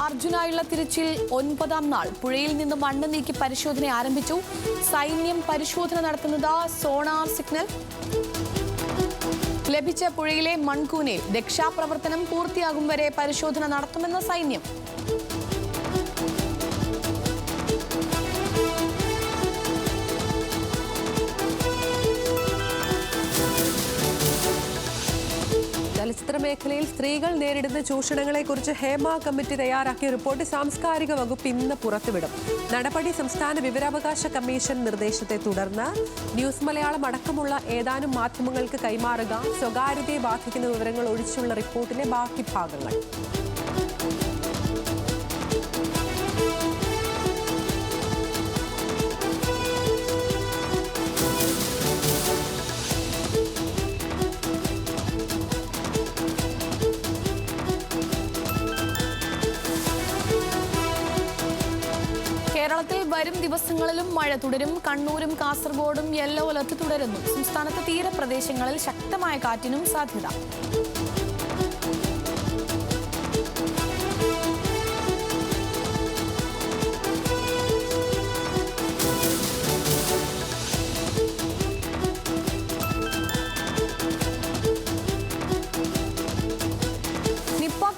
അർജുനായുള്ള തിരച്ചിൽ 9ാം നാൾ പുഴയിൽ നിന്ന് മണ്ണ് നീക്കി പരിശോധന ആരംഭിച്ചു. സൈന്യം പരിശോധന നടത്തുന്നത് സോണാർ സിഗ്നൽ ലഭിച്ച പുഴയിലെ മൺകൂനയിൽ രക്ഷാപ്രവർത്തനം പൂർത്തിയാകും വരെ പരിശോധന നടത്തുമെന്ന് സൈന്യം. ചലച്ചിത്ര മേഖലയിൽ സ്ത്രീകൾ നേരിടുന്ന ചൂഷണങ്ങളെക്കുറിച്ച് ഹേമ കമ്മിറ്റി തയ്യാറാക്കിയ റിപ്പോർട്ട് സാംസ്കാരിക വകുപ്പ് ഇന്ന് പുറത്തുവിടും. നടപടി സംസ്ഥാന വിവരാവകാശ കമ്മീഷൻ നിർദ്ദേശത്തെ തുടർന്ന് ന്യൂസ് മലയാളം അടക്കമുള്ള ഏതാനും മാധ്യമങ്ങൾക്ക് കൈമാറുക. സ്വകാര്യതയെ ബാധിക്കുന്ന വിവരങ്ങൾ ഒഴിച്ചുള്ള റിപ്പോർട്ടിലെ ബാക്കി ഭാഗങ്ങൾ. കേരളത്തിൽ വരും ദിവസങ്ങളിലും മഴ തുടരും. കണ്ണൂരും കാസർഗോഡും യെല്ലോ അലർട്ട് തുടരുന്നു. സംസ്ഥാനത്ത് തീരപ്രദേശങ്ങളിൽ ശക്തമായ കാറ്റിനും സാധ്യത.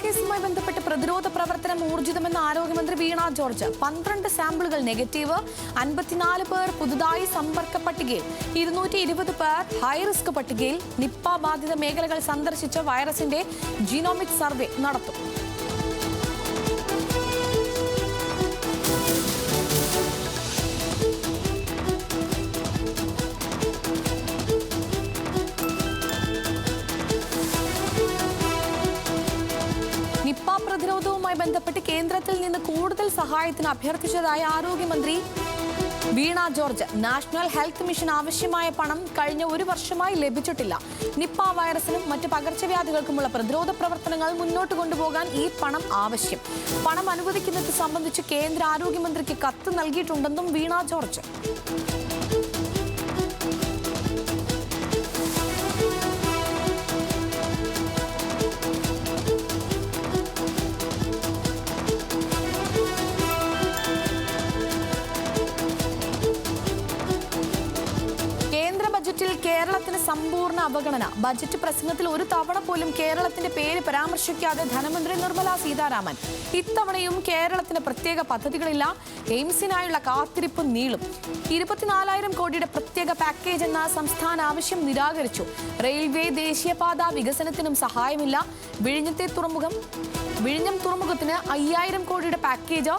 കേസുമായി ബന്ധപ്പെട്ട് പ്രതിരോധ പ്രവർത്തനം ഊർജിതമെന്ന് ആരോഗ്യമന്ത്രി വീണ ജോർജ്. 12 സാമ്പിളുകൾ നെഗറ്റീവ്, 54 പേർ പുതുതായി സമ്പർക്ക പട്ടികയിൽ, 220 പേർ ഹൈറിസ്ക് പട്ടികയിൽ. നിപ്പ ബാധിത മേഖലകൾ സന്ദർശിച്ച് വൈറസിന്റെ ജീനോമിക് സർവേ നടത്തും. നിപ്പ പ്രതിരോധവുമായി ബന്ധപ്പെട്ട് കേന്ദ്രത്തിൽ നിന്ന് കൂടുതൽ സഹായത്തിന് അഭ്യർത്ഥിച്ചതായി ആരോഗ്യമന്ത്രി വീണ ജോർജ്. നാഷണൽ ഹെൽത്ത് മിഷൻ ആവശ്യമായ പണം കഴിഞ്ഞ 1 വർഷമായി ലഭിച്ചിട്ടില്ല. നിപ്പ വൈറസിനും മറ്റ് പകർച്ചവ്യാധികൾക്കുമുള്ള പ്രതിരോധ പ്രവർത്തനങ്ങൾ മുന്നോട്ട് കൊണ്ടുപോകാൻ ഈ പണം ആവശ്യം. പണം അനുവദിക്കുന്നത് സംബന്ധിച്ച് കേന്ദ്ര ആരോഗ്യമന്ത്രിക്ക് കത്ത് നൽകിയിട്ടുണ്ടെന്നും വീണ ജോർജ്. ബജറ്റിൽ കേരളത്തിന് സമ്പൂർണ്ണ അവഗണന. ബജറ്റ് പ്രസംഗത്തിൽ ഒരു തവണ പോലും കേരളത്തിന്റെ പേര് പരാമർശിക്കാതെ ധനമന്ത്രി നിർമ്മല സീതാരാമൻ. ഇത്തവണയും കേരളത്തിന് പ്രത്യേക പദ്ധതികളില്ല. എയിംസിനായുള്ള കാത്തിരിപ്പ് നീളും. 24,000 കോടിയുടെ പ്രത്യേക പാക്കേജ് എന്ന സംസ്ഥാന ആവശ്യം നിരാകരിച്ചു. റെയിൽവേ, ദേശീയപാത വികസനത്തിനും സഹായമില്ല. വിഴിഞ്ഞം തുറമുഖത്തിന് 5,000 കോടിയുടെ പാക്കേജ്,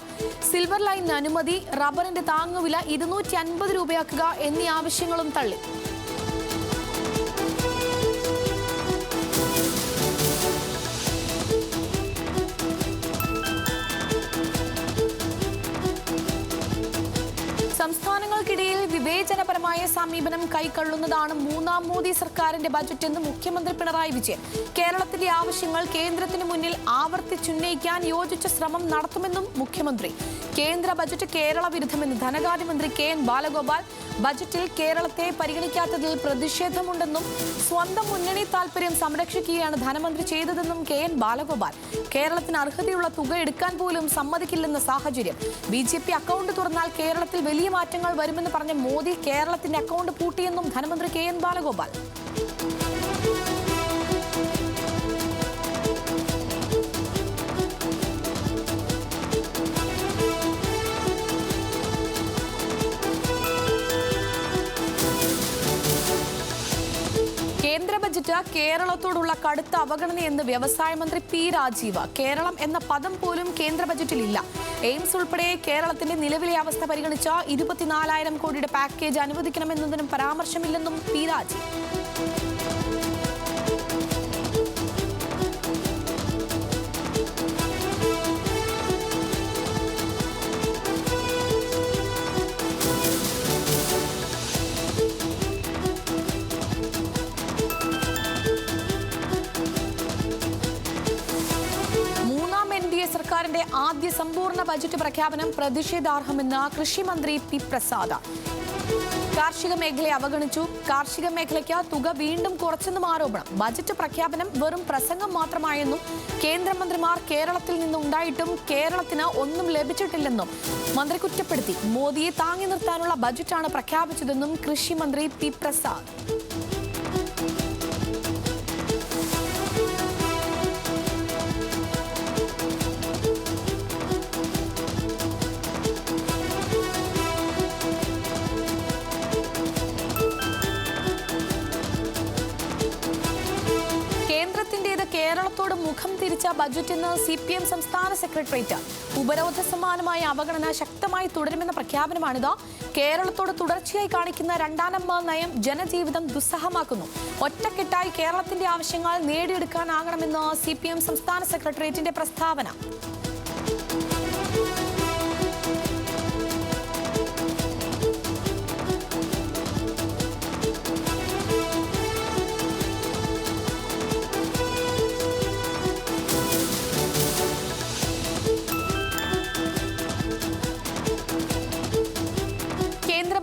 സിൽവർ ലൈനിന് അനുമതി, റബ്ബറിന്റെ താങ്ങുവില 250 രൂപയാക്കുക എന്നീ ആവശ്യങ്ങളും തള്ളി. സംസ്ഥാനങ്ങൾക്കിടയിൽ വിവേചനപരമായ സമീപനം കൈക്കൊള്ളുന്നതാണ് 3ാം മോദി സർക്കാരിന്റെ ബജറ്റെന്ന് മുഖ്യമന്ത്രി പിണറായി വിജയൻ. കേരളത്തിന്റെ ആവശ്യങ്ങൾ കേന്ദ്രത്തിന് മുന്നിൽ ആവർത്തിച്ചുന്നയിക്കാൻ യോജിച്ച ശ്രമം നടത്തുമെന്നും മുഖ്യമന്ത്രി. കേന്ദ്ര ബജറ്റ് കേരള വിരുദ്ധമെന്ന് ധനകാര്യമന്ത്രി കെ.എൻ. ബാലഗോപാൽ. ബജറ്റിൽ കേരളത്തെ പരിഗണിക്കാത്തതിൽ പ്രതിഷേധമുണ്ടെന്നും സ്വന്തം മുന്നണി താൽപര്യം സംരക്ഷിക്കുകയാണ് ധനമന്ത്രി ചെയ്തതെന്നും കെ.എൻ. ബാലഗോപാൽ. കേരളത്തിന് അർഹതയുള്ള തുക എടുക്കാൻ പോലും സമ്മതിക്കില്ലെന്ന സാഹചര്യം. ബി.ജെ.പി അക്കൗണ്ട് തുറന്നാൽ കേരളത്തിൽ വലിയ മാറ്റങ്ങൾ വരുമെന്ന് പറഞ്ഞ മോദി കേരളത്തിന്റെ അക്കൗണ്ട് പൂട്ടിയെന്നും ധനമന്ത്രി കെ.എൻ. ബാലഗോപാൽ. കേന്ദ്ര ബജറ്റ് കേരളത്തോടുള്ള കടുത്ത അവഗണനയെന്ന് വ്യവസായ മന്ത്രി പി രാജീവ്. കേരളം എന്ന പദം പോലും കേന്ദ്ര ബജറ്റിലില്ല. എയിംസ് ഉൾപ്പെടെ കേരളത്തിന്റെ നിലവിലെ അവസ്ഥ പരിഗണിച്ച 24,000 കോടിയുടെ പാക്കേജ് അനുവദിക്കണമെന്നതിനും പരാമർശമില്ലെന്നും പി രാജീവ്. സർക്കാരിന്റെ ആദ്യ സമ്പൂർണ്ണ ബജറ്റ് പ്രഖ്യാപനം പ്രതിഷേധാർഹമെന്ന് കൃഷി മന്ത്രി പി പ്രസാദ്. കാർഷിക മേഖലയെ അവഗണിച്ചു. കാർഷിക മേഖലയ്ക്ക് തുക വീണ്ടും കുറച്ചെന്നും ആരോപണം. ബജറ്റ് പ്രഖ്യാപനം വെറും പ്രസംഗം മാത്രമായെന്നും കേന്ദ്രമന്ത്രിമാർ കേരളത്തിൽ നിന്നുണ്ടായിട്ടും കേരളത്തിന് ഒന്നും ലഭിച്ചിട്ടില്ലെന്നും മന്ത്രി കുറ്റപ്പെടുത്തി. മോദിയെ താങ്ങി നിർത്താനുള്ള ബജറ്റാണ് പ്രഖ്യാപിച്ചതെന്നും കൃഷി മന്ത്രി പി പ്രസാദ്. കേരളത്തോട് മുഖം തിരിച്ച ബജറ്റെന്ന് CPM സംസ്ഥാന സെക്രട്ടേറിയറ്റ്. ഉപരോധ സമാനമായ അവഗണന ശക്തമായി തുടരുമെന്ന പ്രഖ്യാപനമാണിത്. കേരളത്തോട് തുടർച്ചയായി കാണിക്കുന്ന രണ്ടാം നമ്പർ നയം ജനജീവിതം ദുസ്സഹമാക്കുന്നു. ഒറ്റക്കെട്ടായി കേരളത്തിന്റെ ആവശ്യങ്ങൾ നേടിയെടുക്കാനാകണമെന്ന് CPM സംസ്ഥാന സെക്രട്ടേറിയറ്റിന്റെ പ്രസ്താവന.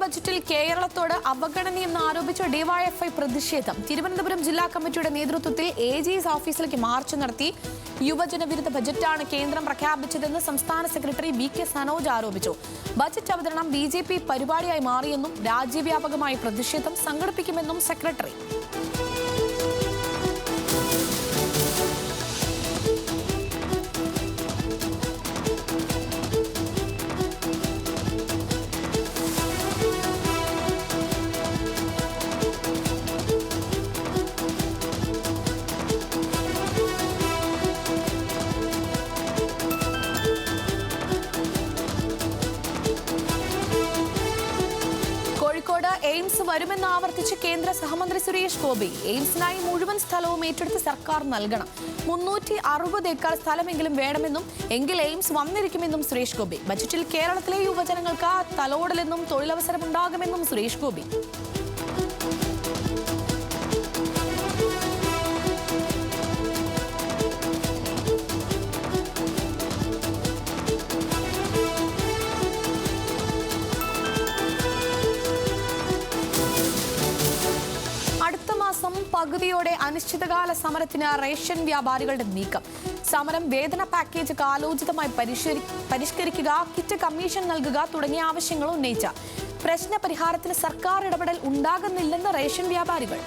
ബജറ്റിൽ കേരളത്തോട് അവഗണനയെന്ന് ആരോപിച്ച ഡിവൈഎഫ്ഐ പ്രതിഷേധം. തിരുവനന്തപുരം ജില്ലാ കമ്മിറ്റിയുടെ നേതൃത്വത്തിൽ AG's ഓഫീസിലേക്ക് മാർച്ച് നടത്തി. യുവജന വിരുദ്ധ ബജറ്റാണ് കേന്ദ്രം പ്രഖ്യാപിച്ചതെന്ന് സംസ്ഥാന സെക്രട്ടറി VK സനോജ് ആരോപിച്ചു. ബജറ്റ് അവതരണം BJP പരിപാടിയായി മാറിയെന്നും രാജ്യവ്യാപകമായി പ്രതിഷേധം സംഘടിപ്പിക്കുമെന്നും സെക്രട്ടറി. എയിംസ് വരുമെന്ന് ആവർത്തിച്ച് കേന്ദ്ര സഹമന്ത്രി സുരേഷ് ഗോപി. എയിംസിനായി മുഴുവൻ സ്ഥലവും ഏറ്റെടുത്ത് സർക്കാർ നൽകണം. 360 ഏക്കർ സ്ഥലമെങ്കിലും വേണമെന്നും എങ്കിൽ എയിംസ് വന്നിരിക്കുമെന്നും സുരേഷ് ഗോപി. ബജറ്റിൽ കേരളത്തിലെ യുവജനങ്ങൾക്ക് തലോടലെന്നും തൊഴിലവസരമുണ്ടാകുമെന്നും സുരേഷ് ഗോപി. പകുതിയോടെ അനിശ്ചിതകാല സമരത്തിന് റേഷൻ വ്യാപാരികളുടെ നീക്കം. സമരം വേതന പാക്കേജ് കാലോചിതമായി പരിഷ്കരിക്കുക, കിറ്റ് കമ്മീഷൻ നൽകുക തുടങ്ങിയ ആവശ്യങ്ങൾ ഉന്നയിച്ച പ്രശ്ന പരിഹാരത്തിന് സർക്കാർ ഇടപെടൽ ഉണ്ടാകുന്നില്ലെന്ന് റേഷൻ വ്യാപാരികൾ.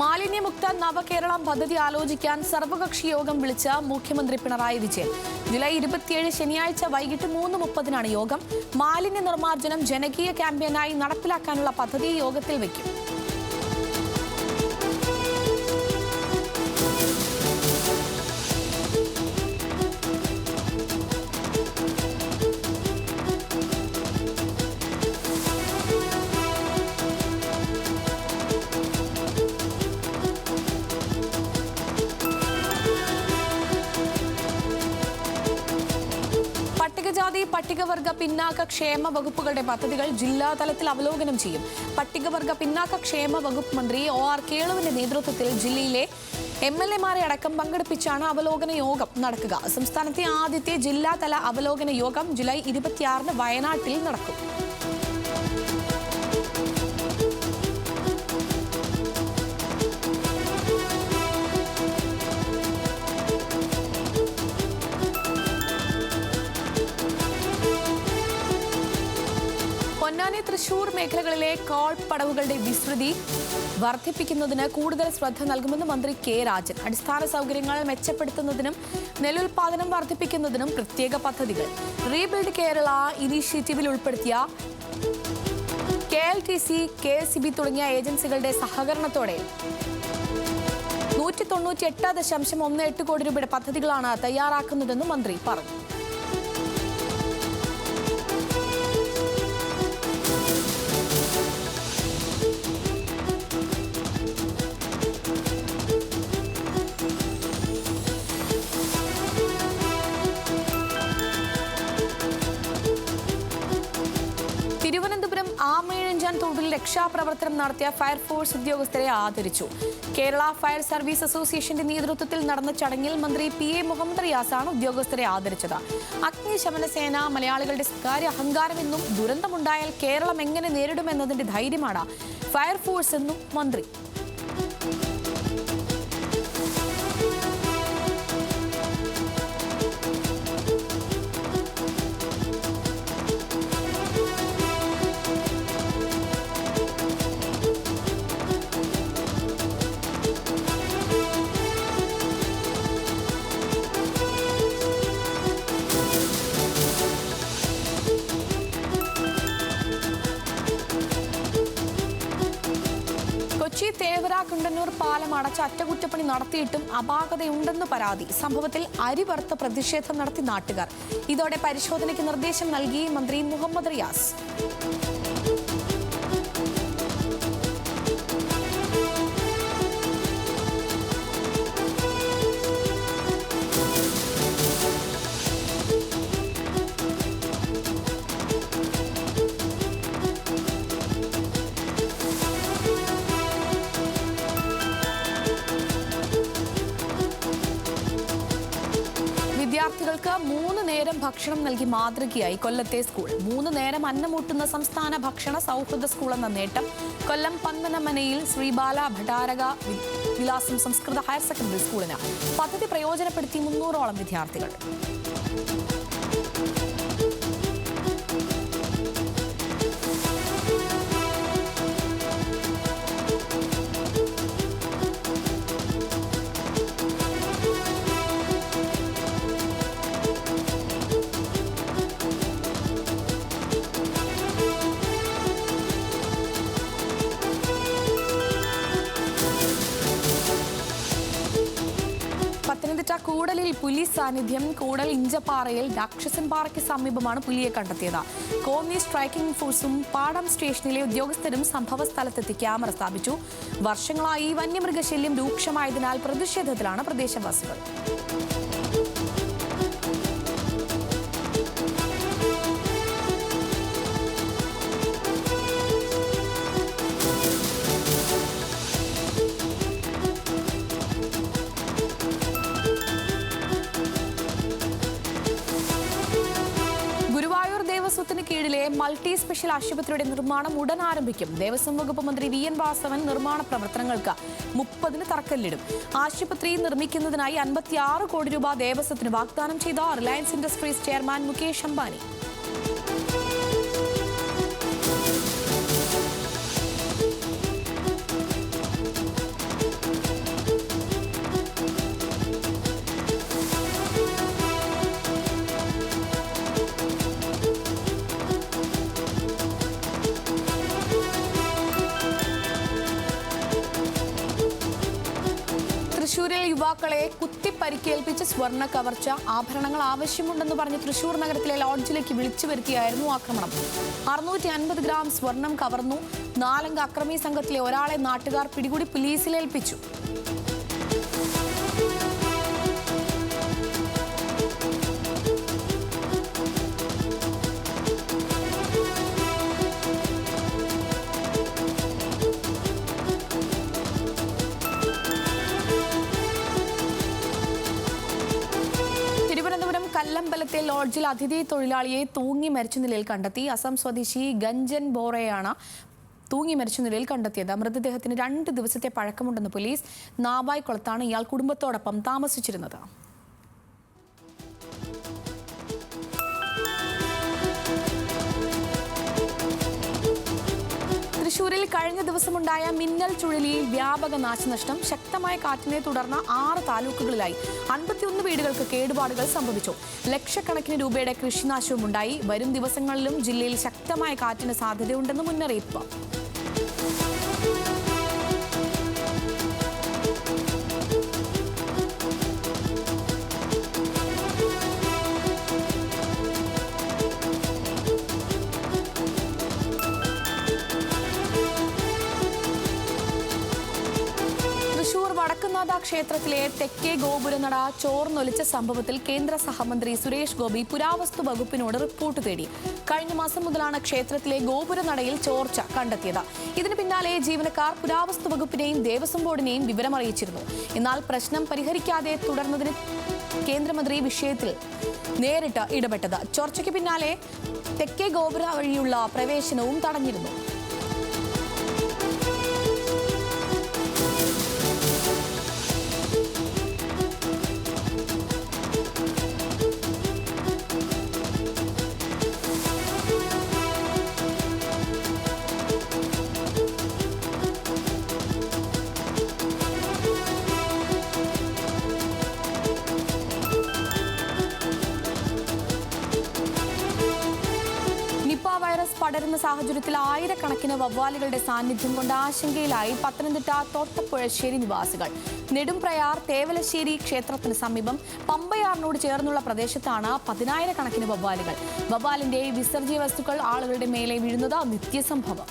മാലിന്യമുക്ത നവകേരളം പദ്ധതി ആലോചിക്കാൻ സർവകക്ഷി യോഗം വിളിച്ച മുഖ്യമന്ത്രി പിണറായി വിജയൻ. ജൂലൈ 27 ശനിയാഴ്ച വൈകിട്ട് 3:30 യോഗം. മാലിന്യ നിർമ്മാർജ്ജനം ജനകീയ ക്യാമ്പയിനായി നടപ്പിലാക്കാനുള്ള പദ്ധതി യോഗത്തിൽ വയ്ക്കും. പട്ടികജാതി പട്ടികവർഗ പിന്നാക്ക ക്ഷേമ വകുപ്പുകളുടെ പദ്ധതികൾ ജില്ലാതലത്തിൽ അവലോകനം ചെയ്യും. പട്ടികവർഗ പിന്നാക്ക ക്ഷേമ വകുപ്പ് മന്ത്രി OR കേളുവിന്റെ നേതൃത്വത്തിൽ ജില്ലയിലെ MLA-മാരെ അടക്കം പങ്കെടുപ്പിച്ചാണ് അവലോകന യോഗം നടക്കുക. സംസ്ഥാനത്തെ ആദ്യത്തെ ജില്ലാതല അവലോകന യോഗം ജൂലൈ 26 വയനാട്ടിൽ നടക്കും. പൊന്നാനി തൃശൂർ മേഖലകളിലെ കോൾ പടവുകളുടെ വിസ്തൃതി വർദ്ധിപ്പിക്കുന്നതിന് കൂടുതൽ ശ്രദ്ധ നൽകുമെന്ന് മന്ത്രി K രാജൻ. അടിസ്ഥാന സൗകര്യങ്ങൾ മെച്ചപ്പെടുത്തുന്നതിനും നെല്ലുൽപാദനം വർദ്ധിപ്പിക്കുന്നതിനും പ്രത്യേക പദ്ധതികൾ. റീബിൽഡ് കേരള ഇനീഷ്യേറ്റീവിൽ ഉൾപ്പെടുത്തിയ KLTC, KSEB തുടങ്ങിയ ഏജൻസികളുടെ സഹകരണത്തോടെ 198.18 കോടി രൂപയുടെ പദ്ധതികളാണ് തയ്യാറാക്കുന്നതെന്നും മന്ത്രി പറഞ്ഞു. രക്ഷാപ്രവർത്തനം നടത്തിയ ഫയർഫോഴ്സ് ഉദ്യോഗസ്ഥരെ ആദരിച്ചു. കേരള ഫയർ സർവീസ് അസോസിയേഷന്റെ നേതൃത്വത്തിൽ നടന്ന ചടങ്ങിൽ മന്ത്രി PA മുഹമ്മദ് റിയാസാണ് ഉദ്യോഗസ്ഥരെ ആദരിച്ചത്. അഗ്നിശമന സേന മലയാളികളുടെ സ്വകാര്യ അഹങ്കാരമെന്നും ദുരന്തമുണ്ടായാൽ കേരളം എങ്ങനെ നേരിടുമെന്നതിന്റെ ധൈര്യമാണ് ഫയർഫോഴ്സ് എന്നും മന്ത്രി. കൊച്ചി തേവര കുണ്ടന്നൂർ പാലം അടച്ച അറ്റകുറ്റപ്പണി നടത്തിയിട്ടും അപാകതയുണ്ടെന്ന് പരാതി. സംഭവത്തിൽ അരിവറുത്ത പ്രതിഷേധം നടത്തി നാട്ടുകാർ. ഇതോടെ പരിശോധനയ്ക്ക് നിർദ്ദേശം നൽകി മന്ത്രി മുഹമ്മദ് റിയാസ്. വിദ്യാർത്ഥികൾക്ക് 3 നേരം ഭക്ഷണം നൽകി മാതൃകയായി കൊല്ലത്തെ സ്കൂൾ. 3 നേരം അന്നമൂട്ടുന്ന സംസ്ഥാന ഭക്ഷണ സൗഹൃദ സ്കൂൾ എന്ന നേട്ടം കൊല്ലം പന്മനമനയിൽ ശ്രീബാല ഭട്ടാരക വിലാസം സംസ്കൃത ഹയർ സെക്കൻഡറി സ്കൂളിന്. പദ്ധതി പ്രയോജനപ്പെടുത്തി 300ഓളം വിദ്യാർത്ഥികൾ. പത്തനംതിട്ട കൂടലിൽ പുലി സാന്നിധ്യം. കൂടൽ ഇഞ്ചപ്പാറയിൽ രാക്ഷസൻ പാറയ്ക്ക് സമീപമാണ് പുലിയെ കണ്ടെത്തിയത്. കോന്നി സ്ട്രൈക്കിംഗ് ഫോഴ്സും പാടം സ്റ്റേഷനിലെ ഉദ്യോഗസ്ഥരും സംഭവ സ്ഥലത്തെത്തി ക്യാമറ സ്ഥാപിച്ചു. വർഷങ്ങളായി വന്യമൃഗശല്യം രൂക്ഷമായതിനാൽ പ്രതിഷേധത്തിലാണ് പ്രദേശവാസികൾ. ദേവസ്വത്തിന് കീഴിലെ മൾട്ടി സ്പെഷ്യൽ ആശുപത്രിയുടെ നിർമ്മാണം ഉടൻ ആരംഭിക്കും. ദേവസ്വം വകുപ്പ് മന്ത്രി VN വാസവൻ നിർമ്മാണ പ്രവർത്തനങ്ങൾക്ക് 30-ന് തറക്കല്ലിടും. ആശുപത്രി നിർമ്മിക്കുന്നതിനായി 56 കോടി രൂപ ദേവസ്വത്തിന് വാഗ്ദാനം ചെയ്ത Reliance industries chairman Mukesh Ambani. തൃശൂരിൽ യുവാക്കളെ കുത്തിപ്പരിക്കേൽപ്പിച്ച് സ്വർണ്ണ കവർച്ച. ആഭരണങ്ങൾ ആവശ്യമുണ്ടെന്ന് പറഞ്ഞ് തൃശൂർ നഗരത്തിലെ ലോഡ്ജിലേക്ക് വിളിച്ചു വരുത്തിയായിരുന്നു ആക്രമണം. 650 ഗ്രാം സ്വർണം കവർന്നു. 4-അംഗ അക്രമി സംഘത്തിലെ ഒരാളെ നാട്ടുകാർ പിടികൂടി പോലീസിലേൽപ്പിച്ചു. കല്ലമ്പലത്തെ ലോഡ്ജിൽ അതിഥി തൊഴിലാളിയെ തൂങ്ങി മരിച്ച നിലയിൽ കണ്ടെത്തി. അസം സ്വദേശി ഗഞ്ചൻ ബോറയാണ് തൂങ്ങി മരിച്ച നിലയിൽ കണ്ടെത്തിയത്. മൃതദേഹത്തിന് 2 ദിവസത്തെ പഴക്കമുണ്ടെന്ന് പോലീസ്. നാവായിക്കുളത്താണ് ഇയാൾ കുടുംബത്തോടൊപ്പം താമസിച്ചിരുന്നത്. തൃശൂരിൽ കഴിഞ്ഞ ദിവസമുണ്ടായ മിന്നൽ ചുഴലിയിൽ വ്യാപക നാശനഷ്ടം. ശക്തമായ കാറ്റിനെ തുടർന്ന് 6 താലൂക്കുകളിലായി 51 വീടുകൾക്ക് കേടുപാടുകൾ സംഭവിച്ചു. ലക്ഷക്കണക്കിന് രൂപയുടെ കൃഷിനാശവും ഉണ്ടായി. വരും ദിവസങ്ങളിലും ജില്ലയിൽ ശക്തമായ കാറ്റിന് സാധ്യതയുണ്ടെന്ന് മുന്നറിയിപ്പ്. വടക്കുംനാഥ ക്ഷേത്രത്തിലെ തെക്കേ ഗോപുരനട ചോർന്നൊലിച്ച സംഭവത്തിൽ കേന്ദ്ര സഹമന്ത്രി സുരേഷ് ഗോപി പുരാവസ്തു വകുപ്പിനോട് റിപ്പോർട്ട് തേടി. കഴിഞ്ഞ മാസം മുതലാണ് ക്ഷേത്രത്തിലെ ഗോപുരനടയിൽ ചോർച്ച കണ്ടെത്തിയത്. ഇതിന് പിന്നാലെ ജീവനക്കാർ പുരാവസ്തു വകുപ്പിനെയും ദേവസ്വം ബോർഡിനെയും വിവരമറിയിച്ചിരുന്നു. എന്നാൽ പ്രശ്നം പരിഹരിക്കാതെ തുടർന്നതിന് കേന്ദ്രമന്ത്രി വിഷയത്തിൽ നേരിട്ട് ഇടപെട്ടത്. ചോർച്ചയ്ക്ക് പിന്നാലെ തെക്കേ ഗോപുര വഴിയുള്ള പ്രവേശനവും തടഞ്ഞിരുന്നു. വൈറസ് പടരുന്ന സാഹചര്യത്തിൽ ആയിരക്കണക്കിന് വവ്വാലുകളുടെ സാന്നിധ്യം കൊണ്ട് ആശങ്കയിലായി പത്തനംതിട്ട തോട്ടപ്പുഴശ്ശേരി നിവാസികൾ. നെടുംപ്രയാർ തേവലശ്ശേരി ക്ഷേത്രത്തിന് സമീപം പമ്പയാറിനോട് ചേർന്നുള്ള പ്രദേശത്താണ് 10,000-കണക്കിന് വവ്വാലുകൾ. വവ്വാലിന്റെ വിസർജ്യ വസ്തുക്കൾ ആളുകളുടെ മേലെ വീഴുന്നത് നിത്യസംഭവം.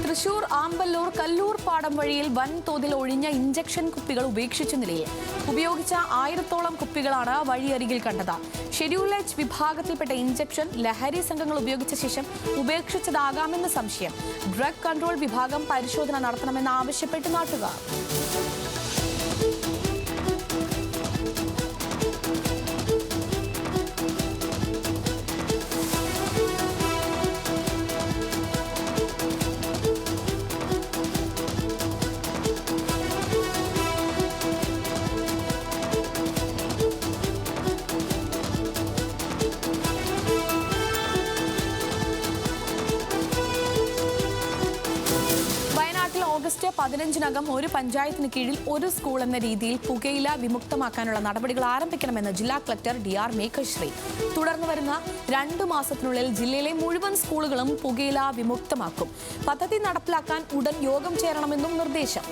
തൃശൂർ ആമ്പല്ലൂർ കല്ലൂർ പാടം വഴിയിൽ വൻതോതിൽ ഒഴിഞ്ഞ ഇഞ്ചക്ഷൻ കുപ്പികൾ ഉപേക്ഷിച്ച നിലയിൽ. ഉപയോഗിച്ച 1000-ഓളം കുപ്പികളാണ് വഴിയരികിൽ കണ്ടത്. ഷെഡ്യൂൾ എച്ച് വിഭാഗത്തിൽപ്പെട്ട ഇഞ്ചക്ഷൻ ലഹരി സംഘങ്ങൾ ഉപയോഗിച്ച ശേഷം ഉപേക്ഷിച്ചതാകാമെന്ന് സംശയം. ഡ്രഗ് കൺട്രോൾ വിഭാഗം പരിശോധന നടത്തണമെന്ന് ആവശ്യപ്പെട്ട് നാട്ടുകാർ. ഓഗസ്റ്റ് 15-നകം ഒരു പഞ്ചായത്തിന് കീഴിൽ ഒരു സ്കൂൾ എന്ന രീതിയിൽ പുകയില വിമുക്തമാക്കാനുള്ള നടപടികൾ ആരംഭിക്കണമെന്ന് ജില്ലാ കളക്ടർ DR മേഘശ്രീ. തുടർന്ന് വരുന്ന 2 മാസത്തിനുള്ളിൽ ജില്ലയിലെ മുഴുവൻ സ്കൂളുകളും പുകയില വിമുക്തമാക്കും. പദ്ധതി നടപ്പിലാക്കാൻ ഉടൻ യോഗം ചേരണമെന്നും നിർദ്ദേശം.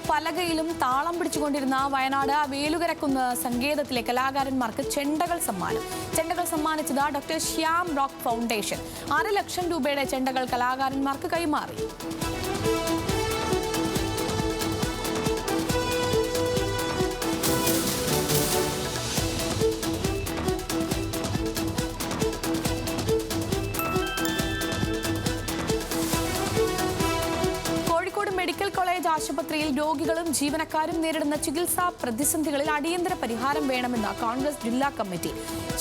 പലകയിലും താളം പിടിച്ചുകൊണ്ടിരുന്ന വയനാട് വേലുകരക്കുന്ന് സങ്കേതത്തിലെ കലാകാരന്മാർക്ക് ചെണ്ടകൾ സമ്മാനം. ചെണ്ടകൾ സമ്മാനിച്ചത് ഡോക്ടർ ശ്യാം റോക്ക് ഫൗണ്ടേഷൻ. 6 ലക്ഷം രൂപയുടെ ചെണ്ടകൾ കലാകാരന്മാർക്ക് കൈമാറി. മെഡിക്കൽ കോളേജ് ആശുപത്രിയിൽ രോഗികളും ജീവനക്കാരും നേരിടുന്ന ചികിത്സാ പ്രതിസന്ധികളിൽ അടിയന്തര പരിഹാരം വേണമെന്ന് കോൺഗ്രസ് ജില്ലാ കമ്മിറ്റി.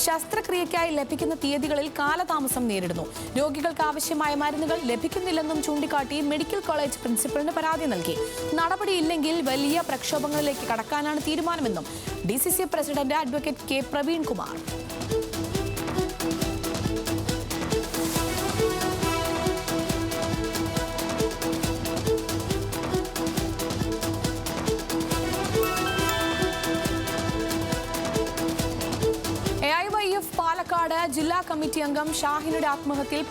ശസ്ത്രക്രിയയ്ക്കായി ലഭിക്കുന്ന തീയതികളിൽ കാലതാമസം നേരിടുന്നു. രോഗികൾക്ക് ആവശ്യമായ മരുന്നുകൾ ലഭിക്കുന്നില്ലെന്നും ചൂണ്ടിക്കാട്ടി മെഡിക്കൽ കോളേജ് പ്രിൻസിപ്പലിന് പരാതി നൽകി. നടപടിയില്ലെങ്കിൽ വലിയ പ്രക്ഷോഭങ്ങളിലേക്ക് കടക്കാനാണ് തീരുമാനമെന്നും DCC president advocate K Praveen Kumar. Palakkad ജില്ലാ കമ്മിറ്റി അംഗം ഷാഹിനയുടെ ആത്മഹത്യയിൽ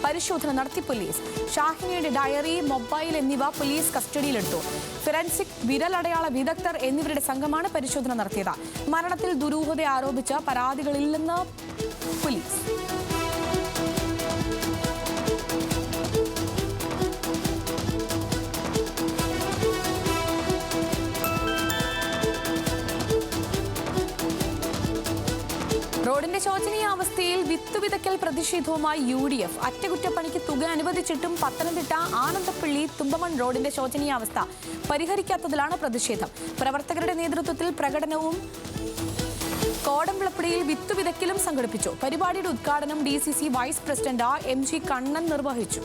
പരിശോധന നടത്തി പോലീസ്. ഷാഹിനയുടെ ഡയറി, മൊബൈൽ എന്നിവ പോലീസ് കസ്റ്റഡിയിലെടുത്തു. ഫോറൻസിക്, വിരലടയാള വിദഗ്ധർ എന്നിവരുടെ സംഘമാണ് പരിശോധന നടത്തിയത്. മരണത്തിൽ ദുരൂഹത ആരോപിച്ച പരാതികളില്ലെന്ന് പോലീസ്. റോഡിന്റെ ശോചനീയാവസ്ഥയിൽ വിത്തുവിതയ്ക്കൽ പ്രതിഷേധവുമായി UDF. അറ്റകുറ്റപ്പണിക്ക് തുക അനുവദിച്ചിട്ടും പത്തനംതിട്ട ആനന്ദപ്പള്ളി തുമ്പമൺ റോഡിന്റെ ശോചനീയാവസ്ഥ പരിഹരിക്കാത്തതിലാണ് പ്രതിഷേധം. പ്രവർത്തകരുടെ നേതൃത്വത്തിൽ പ്രകടനവും കോടംവിളപ്പടിയിൽ വിത്തുവിതയ്ക്കലും സംഘടിപ്പിച്ചു. പരിപാടിയുടെ ഉദ്ഘാടനം DCC vice president MG Kannan നിർവഹിച്ചു.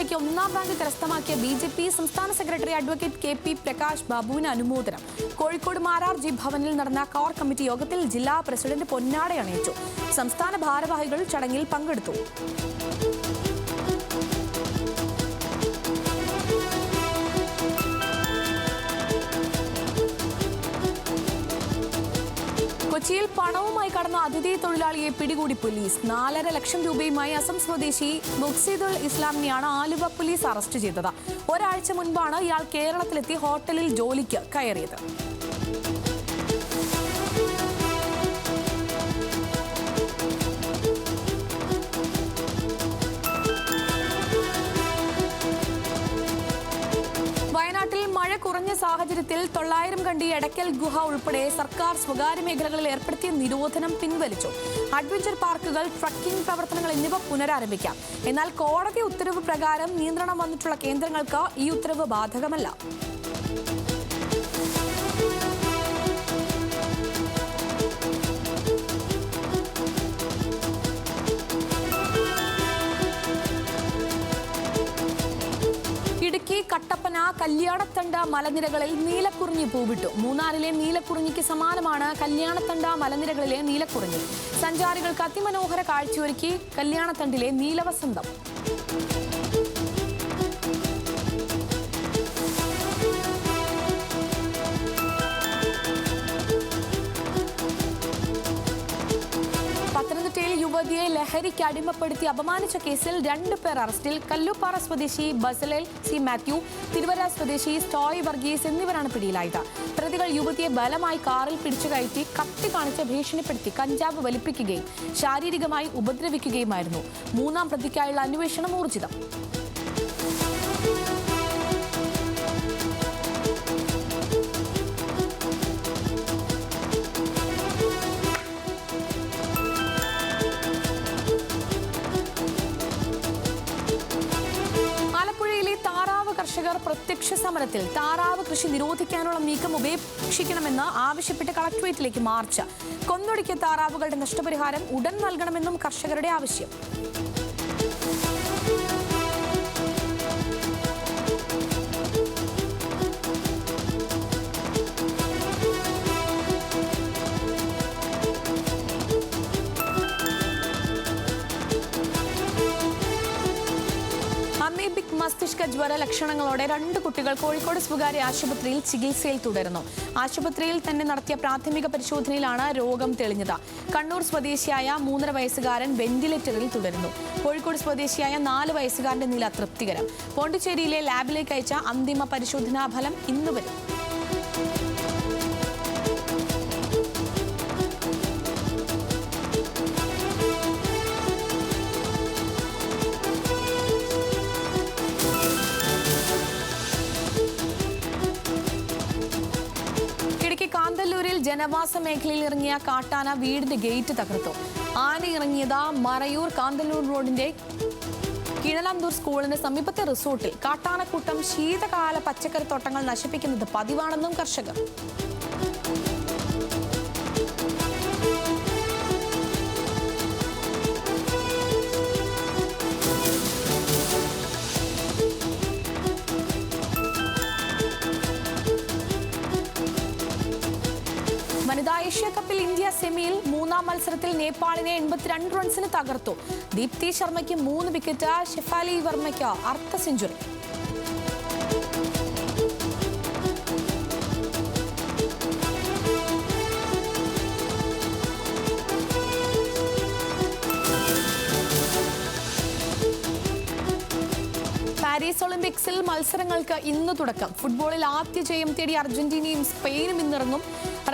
പരീക്ഷയ്ക്ക് 1ാം റാങ്ക് കരസ്ഥമാക്കിയ BJP സംസ്ഥാന സെക്രട്ടറി അഡ്വക്കേറ്റ് KP പ്രകാശ് ബാബുവിന് അനുമോദനം. കോഴിക്കോട് മാരാർജി ഭവനിൽ നടന്ന കോർ കമ്മിറ്റി യോഗത്തിൽ ജില്ലാ പ്രസിഡന്റ് പൊന്നാട അണിയിച്ചു. സംസ്ഥാന ഭാരവാഹികൾ ചടങ്ങിൽ പങ്കെടുത്തു. കൊച്ചിയിൽ പണവുമായി കടന്ന അതിഥി തൊഴിലാളിയെ പിടികൂടി പോലീസ്. 4.5 ലക്ഷം രൂപയുമായി അസം സ്വദേശി മുക്സിദുൽ ഇസ്ലാമിനെയാണ് ആലുവ പോലീസ് അറസ്റ്റ് ചെയ്തത്. ഒരാഴ്ച മുൻപാണ് ഇയാൾ കേരളത്തിലെത്തി ഹോട്ടലിൽ ജോലിക്ക് കയറിയത്. വയനാട്ടിൽ മഴ കുറഞ്ഞ സാഹചര്യത്തിൽ 900 കണ്ടി എടക്കൽ ഗുഹ ഉൾപ്പെടെ സർക്കാർ സ്വകാര്യ മേഖലകളിൽ ഏർപ്പെടുത്തിയ നിരോധനം പിൻവലിച്ചു. അഡ്വഞ്ചർ പാർക്കുകൾ, ട്രക്കിംഗ് പ്രവർത്തനങ്ങൾ എന്നിവ പുനരാരംഭിക്കാം. എന്നാൽ കോടതി ഉത്തരവ് പ്രകാരം നിയന്ത്രണം വന്നിട്ടുള്ള കേന്ദ്രങ്ങൾക്ക് ഈ ഉത്തരവ് ബാധകമല്ല. ഇടുക്കി, കട്ടപ്പന, കല്യാണത്തണ്ട മലനിരകളിൽ നീലക്കുറിഞ്ഞി പൂവിട്ടു. മൂന്നാറിലെ നീലക്കുറിഞ്ഞിക്ക് സമാനമാണ് കല്യാണത്തണ്ട മലനിരകളിലെ നീലക്കുറിഞ്ഞി. സഞ്ചാരികൾക്ക് അതിമനോഹര കാഴ്ചയൊരുക്കി കല്യാണത്തണ്ടിലെ നീലവസന്തം. പത്തനംതിട്ടയിൽ യുവതിയെ ലഹരിക്ക് അടിമപ്പെടുത്തി അപമാനിച്ച കേസിൽ 2 പേർ അറസ്റ്റിൽ. കല്ലുപ്പാറ സ്വദേശി ബസലേൽ സി മാത്യു, തിരുവല്ല സ്വദേശി സ്റ്റോയ് വർഗീസ് എന്നിവരാണ് പിടിയിലായത്. പ്രതികൾ യുവതിയെ ബലമായി കാറിൽ പിടിച്ചുകയറ്റി കത്തി കാണിച്ച് ഭീഷണിപ്പെടുത്തി കഞ്ചാവ് വലിപ്പിക്കുകയും ശാരീരികമായി ഉപദ്രവിക്കുകയുമായിരുന്നു. 3ാം പ്രതിക്കായുള്ള അന്വേഷണം ഊർജിതം. കർഷകർ പ്രത്യക്ഷ സമരത്തിൽ. താറാവ് കൃഷി നിരോധിക്കാനുള്ള നീക്കം ഉപേക്ഷിക്കണമെന്ന് ആവശ്യപ്പെട്ട് കളക്ടറേറ്റിലേക്ക് മാർച്ച്. കൊന്നൊടുക്കിയ താറാവുകളുടെ നഷ്ടപരിഹാരം ഉടൻ നൽകണമെന്നും കർഷകരുടെ ആവശ്യം. അമീബിക് മസ്തിഷ്ക ജ്വര ലക്ഷണങ്ങളോടെ 2 കുട്ടികൾ കോഴിക്കോട് സ്വകാര്യ ആശുപത്രിയിൽ ചികിത്സയിൽ തുടരുന്നു. ആശുപത്രിയിൽ തന്നെ നടത്തിയ പ്രാഥമിക പരിശോധനയിലാണ് രോഗം തെളിഞ്ഞത്. കണ്ണൂർ സ്വദേശിയായ 3.5 വയസ്സുകാരൻ വെന്റിലേറ്ററിൽ തുടരുന്നു. കോഴിക്കോട് സ്വദേശിയായ 4 വയസ്സുകാരന്റെ നില തൃപ്തികരം. പോണ്ടിച്ചേരിയിലെ ലാബിലേക്ക് അയച്ച അന്തിമ പരിശോധനാ ഫലം ഇന്ന് വരും. കാന്തല്ലൂരിൽ ജനവാസ മേഖലയിൽ ഇറങ്ങിയ കാട്ടാന വീടിന്റെ ഗേറ്റ് തകർത്തു. ആന ഇറങ്ങിയത് മറയൂർ കാന്തല്ലൂർ റോഡിന്റെ കിഴലന്തൂർ സ്കൂളിന് സമീപത്തെ റിസോർട്ടിൽ. കാട്ടാനക്കൂട്ടം ശീതകാല പച്ചക്കറിത്തോട്ടങ്ങൾ നശിപ്പിക്കുന്നത് പതിവാണെന്നും കർഷകർ. വനിതാ ഏഷ്യ കപ്പിൽ ഇന്ത്യ സെമിയിൽ 3ാം മത്സരത്തിൽ നേപ്പാളിനെ 82 റൺസിന് തകർത്തു. ദീപ്തി ശർമ്മയ്ക്ക് 3 വിക്കറ്റ്, ഷെഫാലി വർമ്മയ്ക്ക് അർദ്ധ സെഞ്ചുറി. പാരീസ് ഒളിമ്പിക്സിൽ മത്സരങ്ങൾക്ക് ഇന്ന് തുടക്കം. ഫുട്ബോളിൽ ആദ്യ ജയം തേടി അർജന്റീനയും സ്പെയിനും ഇന്നിറങ്ങും.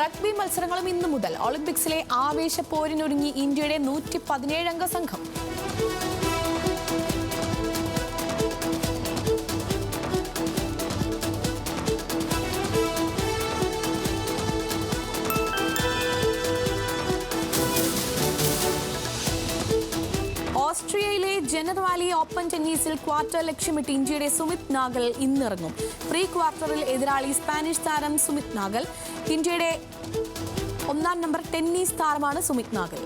റഗ്ബി മത്സരങ്ങളും ഇന്നു മുതൽ. ഒളിമ്പിക്സിലെ ആവേശപ്പോരിനൊരുങ്ങി ഇന്ത്യയുടെ 117 അംഗ സംഘം. ഓസ്ട്രിയയിലെ ജനറൽ ഓപ്പൺ ടെന്നീസിൽ ക്വാർട്ടർ ലക്ഷ്യമിട്ട് ഇന്ത്യയുടെ സുമിത് നാഗൽ ഇന്നിറങ്ങും. പ്രീ ക്വാർട്ടറിൽ എതിരാളി സ്പാനിഷ് താരം സുമിത് നാഗൽ. ഇന്ത്യയുടെ 1ാം നമ്പർ ടെന്നീസ് താരമാണ് സുമിത് നാഗൽ.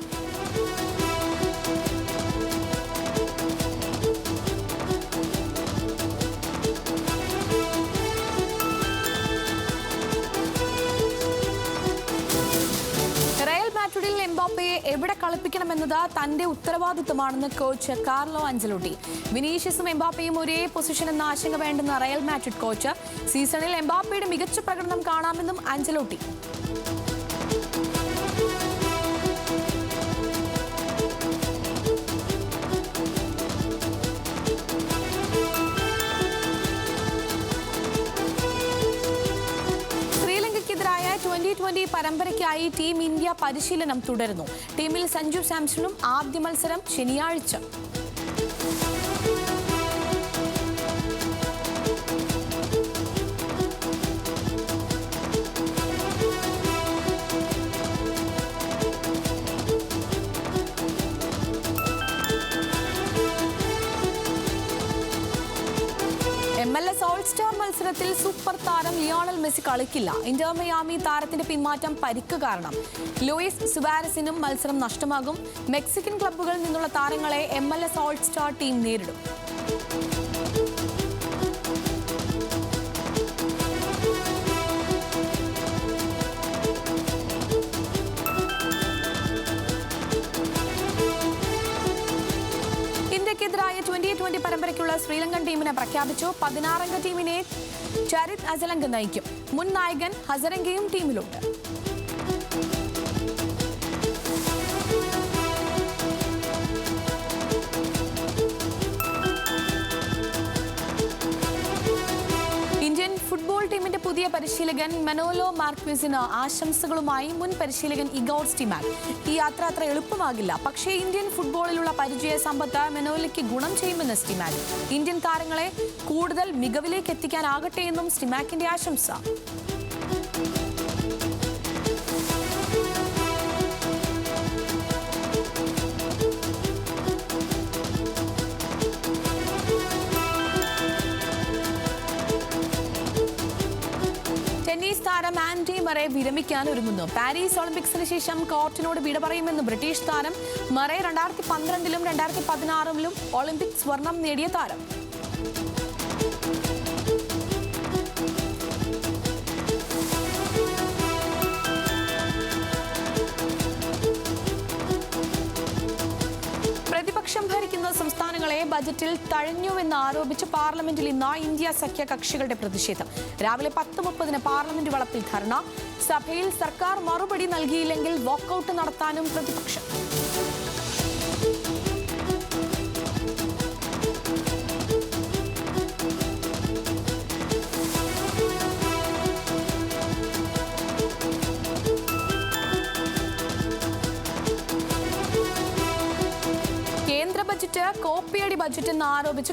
എവിടെ കളിപ്പിക്കണമെന്നത് തന്റെ ഉത്തരവാദിത്തമാണെന്ന് കോച്ച് കാർലോ അഞ്ചലോട്ടി. വിനീഷ്യസും എംബാപ്പയും ഒരേ പൊസിഷൻ എന്ന ആശങ്ക വേണ്ടെന്ന് റയൽ മാഡ്രിഡ് കോച്ച്. സീസണിൽ എംബാപ്പയുടെ മികച്ച പ്രകടനം കാണാമെന്നും അഞ്ചലോട്ടി. T20 പരമ്പരയ്ക്കായി ടീം ഇന്ത്യ പരിശീലനം തുടരുന്നു. ടീമിൽ സഞ്ജു സാംസണും. ആദ്യ മത്സരം ശനിയാഴ്ച. MLS ഓൾ സ്റ്റാർ മത്സരത്തിൽ സൂപ്പർ താരം ലിയോണൽ മെസ്സി കളിക്കില്ല. ഇന്റർ മിയാമി താരത്തിന്റെ പിന്മാറ്റം പരിക്ക് കാരണം. ലൂയിസ് സുവാരസിനും മത്സരം നഷ്ടമാകും. മെക്സിക്കൻ ക്ലബ്ബുകളിൽ നിന്നുള്ള താരങ്ങളെ MLS ഓൾ സ്റ്റാർ ടീം നേരിടും. ഇന്ത്യക്കെതിരായ 2020 പരമ്പരയ്ക്കുള്ള ശ്രീലങ്കൻ ടീമിനെ പ്രഖ്യാപിച്ചു. 16-അംഗ ടീമിനെ ചരിത് അസലങ്ക നയിക്കും. മുൻ നായകൻ ഹസരംഗയും ടീമിലുണ്ട്. ഇന്ത്യൻ ഫുട്ബോൾ ടീമിന്റെ പുതിയ പരിശീലകൻ മെനോലോ മാർക്വിസിന് ആശംസകളുമായി മുൻ പരിശീലകൻ ഇഗോർ സ്റ്റിമാക്. ഈ യാത്ര അത്ര എളുപ്പമാകില്ല, പക്ഷേ ഇന്ത്യൻ ഫുട്ബോളിലുള്ള പരിചയ സമ്പത്ത് മെനോലയ്ക്ക് ഗുണം ചെയ്യുമെന്ന് സ്റ്റിമാക്. ഇന്ത്യൻ താരങ്ങളെ കൂടുതൽ മികവിലേക്ക് എത്തിക്കാനാകട്ടെ എന്നും സ്റ്റിമാക്കിന്റെ ആശംസ. ടെന്നീസ് താരം ആൻഡി മറെ വിരമിക്കാൻ ഒരുങ്ങുന്നു. പാരീസ് ഒളിമ്പിക്സിന് ശേഷം കോർട്ടിനോട് വിട പറയുമെന്ന് ബ്രിട്ടീഷ് താരം. മറെ 2012-ലും 2016-ലും ഒളിമ്പിക് സ്വർണം നേടിയ താരം. പ്രതിപക്ഷം ഭരിക്കുന്ന സംസ്ഥാനങ്ങളെ ബജറ്റിൽ തഴഞ്ഞുവെന്ന് ആരോപിച്ച് പാർലമെന്റിൽ ഇന്ന് ഇന്ത്യ സഖ്യ കക്ഷികളുടെ പ്രതിഷേധം. രാവിലെ 10:30 പാർലമെന്റ് വളപ്പിൽ ധർണ. സഭയിൽ സർക്കാർ മറുപടി നൽകിയില്ലെങ്കിൽ വാക്കൌട്ട് നടത്താനും പ്രതിപക്ഷം. ബജറ്റ് കോപ്പിയടി ബജറ്റ് എന്ന് ആരോപിച്ച്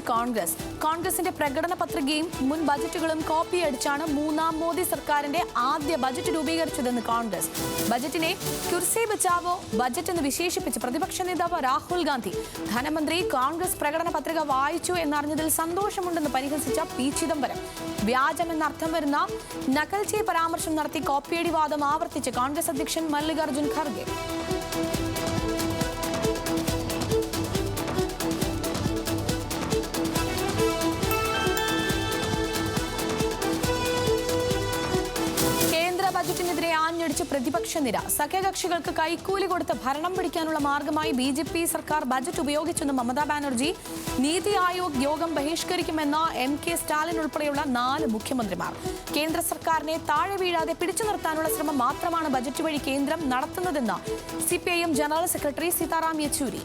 കോൺഗ്രസിന്റെ പ്രകടന പത്രികയും മുൻ ബജറ്റുകളും കോപ്പിയടിച്ചാണ് മൂന്നാം മോദി സർക്കാരിന്റെ ആദ്യ ബജറ്റ് രൂപീകരിച്ചതെന്ന് കോൺഗ്രസ്. ബജറ്റിനെ കുർസി ബച്ചാവോ ബജറ്റ് എന്ന് വിശേഷിപ്പിച്ച് പ്രതിപക്ഷ നേതാവ് രാഹുൽ ഗാന്ധി. ധനമന്ത്രി കോൺഗ്രസ് പ്രകടന പത്രിക വായിച്ചു എന്നറിഞ്ഞതിൽ സന്തോഷമുണ്ടെന്ന് പരിഹസിച്ച പി ചിദംബരം. വ്യാജമെന്നർത്ഥം വരുന്ന നകൽച്ചി പരാമർശം നടത്തി കോപ്പിയടി വാദം ആവർത്തിച്ച് കോൺഗ്രസ് അധ്യക്ഷൻ മല്ലികാർജുൻ ഖർഗെ. ബജറ്റിനെതിരെ ആഞ്ഞടിച്ച് പ്രതിപക്ഷ നിര. സഖ്യകക്ഷികൾക്ക് കൈക്കൂലി കൊടുത്ത് ഭരണം പിടിക്കാനുള്ള മാർഗമായി BJP സർക്കാർ ബജറ്റ് ഉപയോഗിച്ചെന്ന് മമതാ ബാനർജി. നീതി ആയോഗ് യോഗം ബഹിഷ്കരിക്കുമെന്ന MK സ്റ്റാലിൻ ഉൾപ്പെടെയുള്ള 4 മുഖ്യമന്ത്രിമാർ. കേന്ദ്ര സർക്കാരിനെ താഴെ വീഴാതെ പിടിച്ചു നിർത്താനുള്ള ശ്രമം മാത്രമാണ് ബജറ്റ് വഴി കേന്ദ്രം നടത്തുന്നതെന്ന് CPIM general secretary Sitaram Yechury.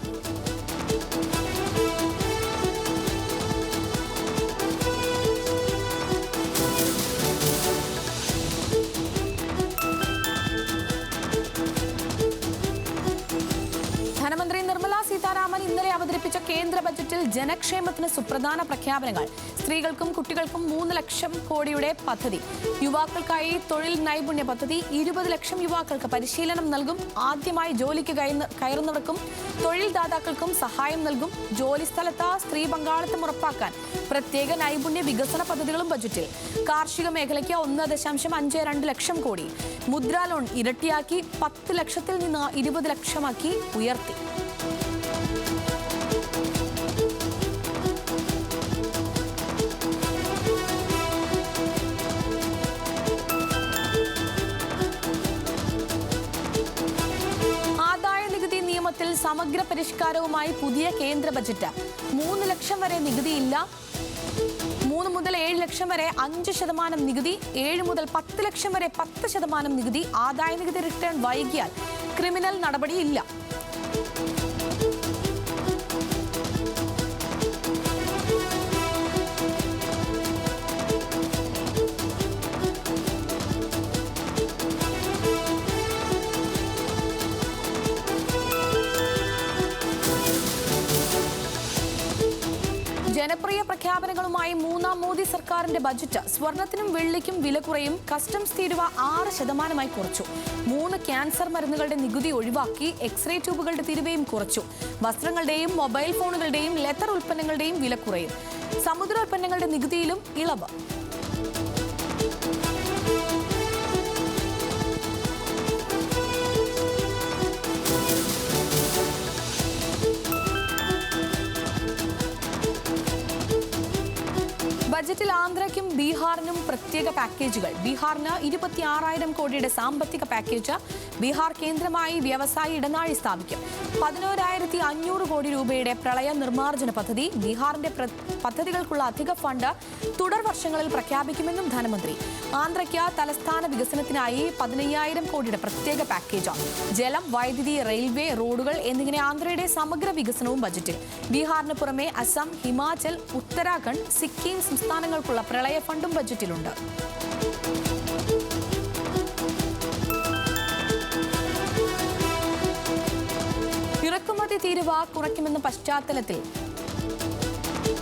ധനമന്ത്രി നിർമ്മല സീതാരാമൻ ഇന്നലെ അവതരിപ്പിച്ച കേന്ദ്ര ബജറ്റിൽ ജനക്ഷേമത്തിന് സുപ്രധാന പ്രഖ്യാപനങ്ങൾ. സ്ത്രീകൾക്കും കുട്ടികൾക്കും 3 ലക്ഷം കോടിയുടെ പദ്ധതി. യുവാക്കൾക്കായി തൊഴിൽ നൈപുണ്യ പദ്ധതി. 20 ലക്ഷം യുവാക്കൾക്ക് പരിശീലനം നൽകും. ആദ്യമായി ജോലിക്ക് കയറുന്നവർക്കും തൊഴിൽദാതാക്കൾക്കും സഹായം നൽകും. ജോലി സ്ഥലത്ത് സ്ത്രീ പങ്കാളിത്തം ഉറപ്പാക്കാൻ പ്രത്യേക നൈപുണ്യ വികസന പദ്ധതികളും ബജറ്റിൽ. കാർഷിക മേഖലയ്ക്ക് 1.52 ലക്ഷം കോടി. മുദ്രാ ലോൺ ഇരട്ടിയാക്കി. 10 ലക്ഷത്തിൽ നിന്ന് 20 ലക്ഷമാക്കി ഉയർത്തി. സമഗ്ര പരിഷ്കാരവുമായി പുതിയ കേന്ദ്ര ബജറ്റ്. 3 ലക്ഷം വരെ നികുതിയില്ല. 3 മുതൽ 7 ലക്ഷം വരെ 5% നികുതി. 7 മുതൽ 10 ലക്ഷം വരെ 10% നികുതി. ആദായ നികുതി റിട്ടേൺ വൈകിയാൽ ക്രിമിനൽ നടപടിയില്ല. ജനപ്രിയ പ്രഖ്യാപനങ്ങളുമായി മൂന്നാം മോദി സർക്കാരിന്റെ ബജറ്റ്. സ്വർണത്തിനും വെള്ളിക്കും വില കുറയും. കസ്റ്റംസ് തീരുവ 6% കുറച്ചു. 3 ക്യാൻസർ മരുന്നുകളുടെ നികുതി ഒഴിവാക്കി. എക്സ്റേ ട്യൂബുകളുടെ തീരുവയും കുറച്ചു. വസ്ത്രങ്ങളുടെയും മൊബൈൽ ഫോണുകളുടെയും ലെതർ ഉൽപ്പന്നങ്ങളുടെയും വില കുറയും. സമുദ്രോൽപ്പന്നങ്ങളുടെ നികുതിയിലും ഇളവ്. ബജറ്റിൽ ആന്ധ്രയ്ക്കും ബീഹാറിനും പ്രത്യേക പാക്കേജുകൾ. ബീഹാറിന് 26,000 കോടിയുടെ സാമ്പത്തിക പാക്കേജ്. ബീഹാർ കേന്ദ്രമായി വ്യവസായ ഇടനാഴി സ്ഥാപിക്കും. 11,500 കോടി രൂപയുടെ പ്രളയ നിർമ്മാർജ്ജന പദ്ധതി. ബീഹാറിന്റെ പദ്ധതികൾക്കുള്ള അധിക ഫണ്ട് തുടർ വർഷങ്ങളിൽ പ്രഖ്യാപിക്കുമെന്നും ധനമന്ത്രി. ആന്ധ്രയ്ക്ക് തലസ്ഥാന വികസനത്തിനായി 15,000 കോടിയുടെ പ്രത്യേക പാക്കേജ്. ജലം, വൈദ്യുതി, റെയിൽവേ, റോഡുകൾ എന്നിങ്ങനെ ആന്ധ്രയുടെ സമഗ്ര വികസനവും ബജറ്റിൽ. ബീഹാറിന് പുറമെ അസം, ഹിമാചൽ, ഉത്തരാഖണ്ഡ്, സിക്കിം സംസ്ഥാനങ്ങൾക്കുള്ള പ്രളയ ഫണ്ടും ബജറ്റിലുണ്ട്. ഇറക്കുമതി തീരുവ കുറയ്ക്കുമെന്ന പശ്ചാത്തലത്തിൽ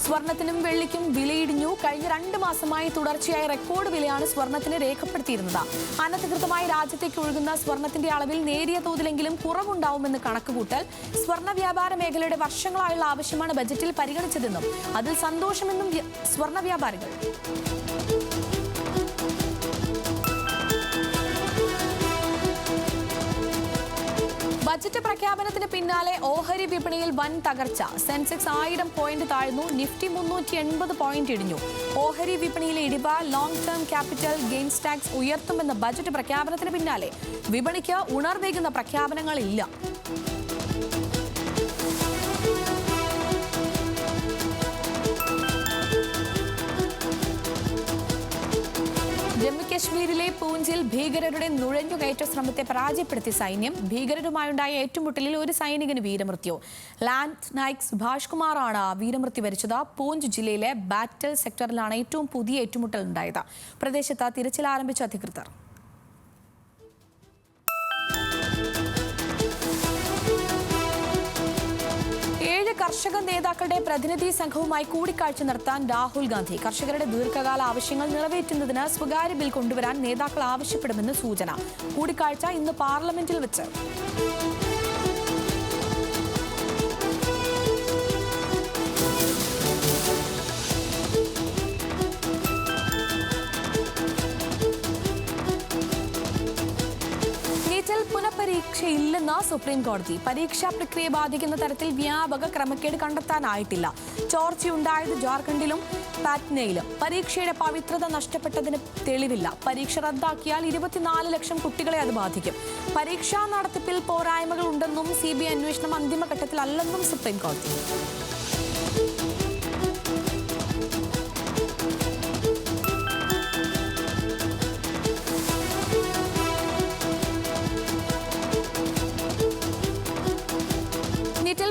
സ്വർണത്തിനും വെള്ളിക്കും വിലയിടിഞ്ഞു. കഴിഞ്ഞ 2 മാസമായി തുടർച്ചയായ റെക്കോർഡ് വിലയാണ് സ്വർണത്തിന് രേഖപ്പെടുത്തിയിരുന്നത്. അനധികൃതമായി രാജ്യത്തേക്ക് ഒഴുകുന്ന സ്വർണത്തിന്റെ അളവിൽ നേരിയ തോതിലെങ്കിലും കുറവുണ്ടാവുമെന്ന് കണക്കുകൂട്ടൽ. സ്വർണ്ണ വ്യാപാര മേഖലയുടെ വർഷങ്ങളായുള്ള ആവശ്യമാണ് ബജറ്റിൽ പരിഗണിച്ചതെന്നും അതിൽ സന്തോഷമെന്നും സ്വർണ്ണ വ്യാപാരികൾ. ബജറ്റ് പ്രഖ്യാപനത്തിന് പിന്നാലെ ഓഹരി വിപണിയിൽ വൻ തകർച്ച. സെൻസെക്സ് 1000 പോയിന്റ് താഴ്ന്നു. നിഫ്റ്റി 380 പോയിന്റ് ഇടിഞ്ഞു. ഓഹരി വിപണിയിലെ ഇടിവ് long term capital gains tax ഉയർത്തുമെന്ന ബജറ്റ് പ്രഖ്യാപനത്തിന് പിന്നാലെ വിപണിക്ക് ഉണർവേകുന്ന പ്രഖ്യാപനങ്ങളില്ല. ജമ്മുകശ്മീരിലെ പൂഞ്ചിൽ ഭീകരരുടെ നുഴഞ്ഞുകയറ്റ ശ്രമത്തെ പരാജയപ്പെടുത്തിയ സൈന്യം. ഭീകരരുമായുണ്ടായ ഏറ്റുമുട്ടലിൽ ഒരു സൈനികന് വീരമൃത്യു. ലാൻഡ് നായിക് സുഭാഷ് കുമാറാണ് വീരമൃത്യു വരിച്ചത്. പൂഞ്ച് ജില്ലയിലെ ബാറ്റൽ സെക്ടറിലാണ് ഏറ്റവും പുതിയ ഏറ്റുമുട്ടൽ ഉണ്ടായത്. പ്രദേശത്ത് തിരച്ചിൽ ആരംഭിച്ച അധികൃതർ. കർഷക നേതാക്കളുടെ പ്രതിനിധി സംഘവുമായി കൂടിക്കാഴ്ച നടത്താൻ രാഹുൽ ഗാന്ധി. കർഷകരുടെ ദീർഘകാല ആവശ്യങ്ങൾ നിറവേറ്റുന്നതിന് സ്വകാര്യ ബിൽ കൊണ്ടുവരാൻ നേതാക്കൾ ആവശ്യപ്പെടുമെന്ന് സൂചന. കൂടിക്കാഴ്ച ഇന്ന് പാർലമെന്റിൽ വെച്ച്. പുനഃപരീക്ഷയില്ലെന്ന് സുപ്രീം കോടതി. പരീക്ഷാ പ്രക്രിയയെ ബാധിക്കുന്ന തരത്തിൽ വ്യാപക ക്രമക്കേട് കണ്ടെത്താനായിട്ടില്ല. ചോർച്ചയുണ്ടായത് ജാർഖണ്ഡിലും പാറ്റ്നയിലും. പരീക്ഷയുടെ പവിത്രത നഷ്ടപ്പെട്ടതിന് തെളിവില്ല. പരീക്ഷ റദ്ദാക്കിയാൽ 24 ലക്ഷം കുട്ടികളെ അത് ബാധിക്കും. പരീക്ഷാ നടത്തിപ്പിൽ പോരായ്മകൾ ഉണ്ടെന്നും CBI അന്വേഷണം അന്തിമഘട്ടത്തിലല്ലെന്നും സുപ്രീം കോടതി.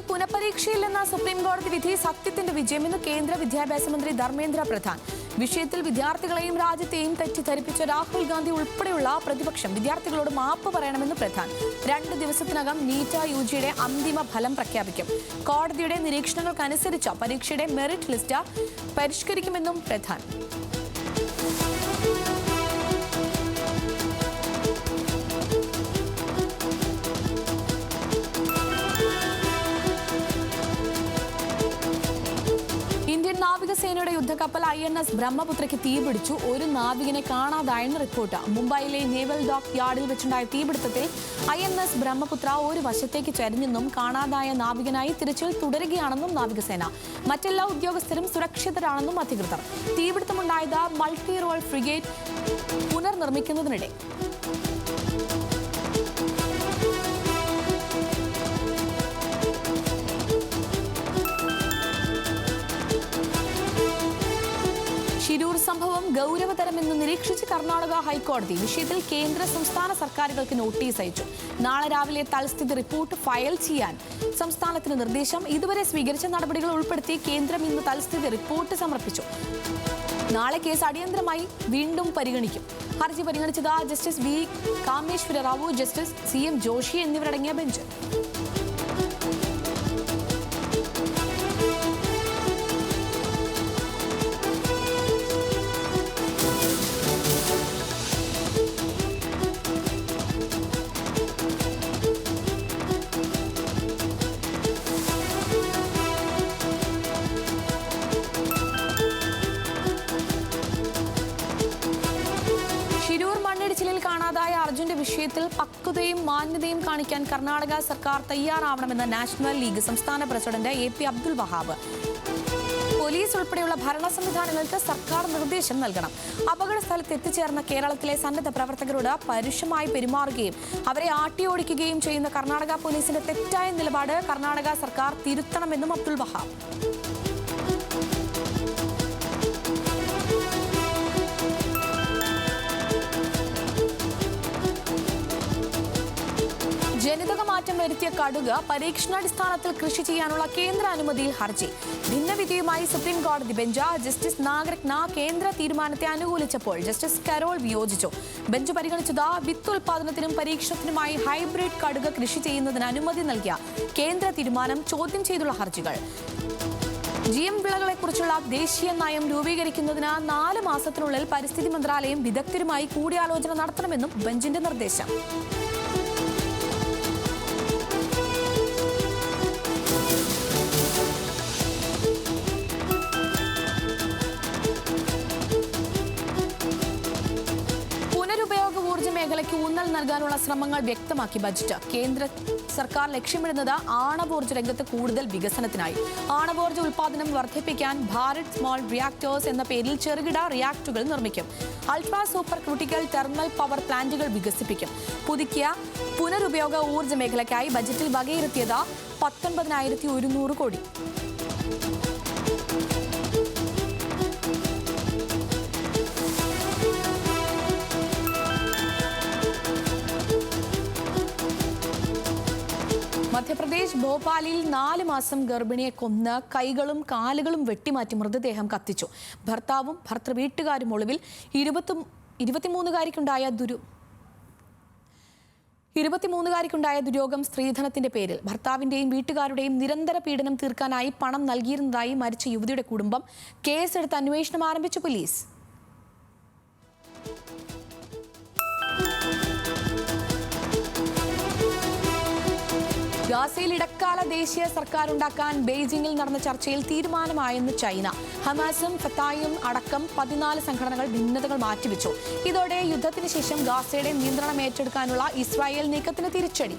പുനഃപരീക്ഷയില്ലെന്ന സുപ്രീം കോടതി വിധി സത്യത്തിന്റെ വിജയമെന്ന് കേന്ദ്ര വിദ്യാഭ്യാസ മന്ത്രി ധർമ്മേന്ദ്ര പ്രധാൻ. വിഷയത്തിൽ വിദ്യാർത്ഥികളെയും രാജ്യത്തെയും തെറ്റിദ്ധരിപ്പിച്ച രാഹുൽ ഗാന്ധി ഉൾപ്പെടെയുള്ള പ്രതിപക്ഷം വിദ്യാർത്ഥികളോട് മാപ്പ് പറയണമെന്ന് പ്രധാൻ. 2 ദിവസത്തിനകം നീറ്റ് UGയുടെ അന്തിമ ഫലം പ്രഖ്യാപിക്കും. കോടതിയുടെ നിരീക്ഷണങ്ങൾക്കനുസരിച്ച് പരീക്ഷയുടെ മെറിറ്റ് ലിസ്റ്റ് പരിഷ്കരിക്കുമെന്നും പ്രധാൻ. നാവികസേനയുടെ യുദ്ധക്കപ്പൽ INS ബ്രഹ്മപുത്രയ്ക്ക് തീപിടിച്ചു. ഒരു നാവികനെ കാണാതായെന്ന് റിപ്പോർട്ട്. മുംബൈയിലെ നേവൽ ഡോക്ക് യാർഡിൽ വെച്ചുണ്ടായ തീപിടുത്തത്തിൽ INS ബ്രഹ്മപുത്ര ഒരു വശത്തേക്ക് ചരിഞ്ഞെന്നും കാണാതായ നാവികനായി തിരച്ചിൽ തുടരുകയാണെന്നും നാവികസേന. മറ്റെല്ലാ ഉദ്യോഗസ്ഥരും സുരക്ഷിതരാണെന്നും അധികൃതർ. തീപിടുത്തമുണ്ടായത് മൾട്ടി റോൾ ഫ്രിഗേറ്റ് പുനർനിർമ്മിക്കുന്നതിനിടെ. ഷിരൂർ സംഭവം ഗൗരവതരമെന്ന് നിരീക്ഷിച്ച് കർണാടക ഹൈക്കോടതി. വിഷയത്തിൽ കേന്ദ്ര സംസ്ഥാന സർക്കാരുകൾക്ക് നോട്ടീസ് അയച്ചു. നാളെ രാവിലെ തൽസ്ഥിതി റിപ്പോർട്ട് ഫയൽ ചെയ്യാൻ സംസ്ഥാനത്തിന് നിർദ്ദേശം. ഇതുവരെ സ്വീകരിച്ച നടപടികൾ ഉൾപ്പെടുത്തി കേന്ദ്രം ഇന്ന് തൽസ്ഥിതി റിപ്പോർട്ട് സമർപ്പിച്ചു. നാളെ കേസ് അടിയന്തരമായി വീണ്ടും പരിഗണിക്കും. ഹർജി പരിഗണിച്ചത് justice V Kameshwara Rao, justice CM Joshi എന്നിവരടങ്ങിയ ബെഞ്ച്. മണ്ണിടിച്ചിലിൽ കാണാതായ അർജുന്റെ വിഷയത്തിൽ പക്വതയും മാന്യതയും കാണിക്കാൻ കർണാടക സർക്കാർ തയ്യാറാവണമെന്ന് നാഷണൽ ലീഗ് സംസ്ഥാന president AP Abdul Wahab. Police ഉൾപ്പെടെയുള്ള ഭരണ സംവിധാനങ്ങൾക്ക് സർക്കാർ നിർദ്ദേശം നൽകണം. അപകട സ്ഥലത്ത് എത്തിച്ചേർന്ന കേരളത്തിലെ സന്നദ്ധ പ്രവർത്തകരോട് പരുഷമായി പെരുമാറുകയും അവരെ ആട്ടിയോടിക്കുകയും ചെയ്യുന്ന കർണാടക പോലീസിന്റെ തെറ്റായ നിലപാട് കർണാടക സർക്കാർ തിരുത്തണമെന്നും അബ്ദുൽ വഹാബ്. ജനിതക മാറ്റം വരുത്തിയ കടുക് പരീക്ഷണാടിസ്ഥാനത്തിൽ കൃഷി ചെയ്യാനുള്ള കേന്ദ്ര അനുമതിയിൽ ഹർജി. ഭിന്നവിധിയുമായി സുപ്രീം കോടതി ബെഞ്ച്. ജസ്റ്റിസ് നാഗരത്ന കേന്ദ്ര തീരുമാനത്തെ അനുകൂലിച്ചപ്പോൾ ജസ്റ്റിസ് കരോൾ വിയോജിച്ചു. ബെഞ്ച് പരിഗണിച്ചത് വിത്ത് ഉൽപാദനത്തിനും പരീക്ഷണത്തിനുമായി ഹൈബ്രിഡ് കടുക് കൃഷി ചെയ്യുന്നതിന് അനുമതി നൽകിയ കേന്ദ്ര തീരുമാനം ചോദ്യം ചെയ്തുള്ള ഹർജികൾ. GM വിളകളെക്കുറിച്ചുള്ള ദേശീയ നയം രൂപീകരിക്കുന്നതിന് 4 മാസത്തിനുള്ളിൽ പരിസ്ഥിതി മന്ത്രാലയം വിദഗ്ധരുമായി കൂടിയാലോചന നടത്തണമെന്നും ബെഞ്ചിന്റെ നിർദ്ദേശം. മേഖലയ്ക്ക് ഊന്നൽ നൽകാനുള്ള ശ്രമങ്ങൾ വ്യക്തമാക്കി ബജറ്റ്. കേന്ദ്ര സർക്കാർ ലക്ഷ്യമിടുന്നത് ആണവോർജ രംഗത്ത് കൂടുതൽ വികസനത്തിനായി. ആണവോർജ ഉൽപാദനം വർദ്ധിപ്പിക്കാൻ ഭാരത് സ്മോൾ റിയാക്ടേഴ്സ് എന്ന പേരിൽ ചെറുകിട റിയാക്ടറുകൾ നിർമ്മിക്കും. Ultra super critical thermal power പ്ലാന്റുകൾ വികസിപ്പിക്കും. പുതുക്കിയ പുനരുപയോഗ ഊർജ്ജ മേഖലയ്ക്കായി ബജറ്റിൽ വകയിരുത്തിയത് 19,100 കോടി. മധ്യപ്രദേശ് ഭോപ്പാലിൽ 4 മാസം ഗർഭിണിയെ കൊന്ന് കൈകളും കാലുകളും വെട്ടിമാറ്റി മൃതദേഹം കത്തിച്ചു. ഭർത്താവും ഭർത്തൃ വീട്ടുകാരും ഒളിവിൽ. 23-കാരിക്കുണ്ടായ ദുര്യോഗം സ്ത്രീധനത്തിന്റെ പേരിൽ. ഭർത്താവിന്റെയും വീട്ടുകാരുടെയും നിരന്തര പീഡനം തീർക്കാനായി പണം നൽകിയിരുന്നതായി മരിച്ച യുവതിയുടെ കുടുംബം. കേസെടുത്ത് അന്വേഷണം ആരംഭിച്ചു പോലീസ്. ഗാസയിൽ ഇടക്കാല ദേശീയ സർക്കാർ ഉണ്ടാക്കാൻ ബെയ്ജിംഗിൽ നടന്ന ചർച്ചയിൽ തീരുമാനമായെന്ന് ചൈന. ഹമാസും ഫത്തായും അടക്കം 14 സംഘടനകൾ ഭിന്നതകൾ മാറ്റിവെച്ചു. ഇതോടെ യുദ്ധത്തിന് ശേഷം ഗാസയുടെ നിയന്ത്രണം ഏറ്റെടുക്കാനുള്ള ഇസ്രായേൽ നീക്കത്തിന് തിരിച്ചടി.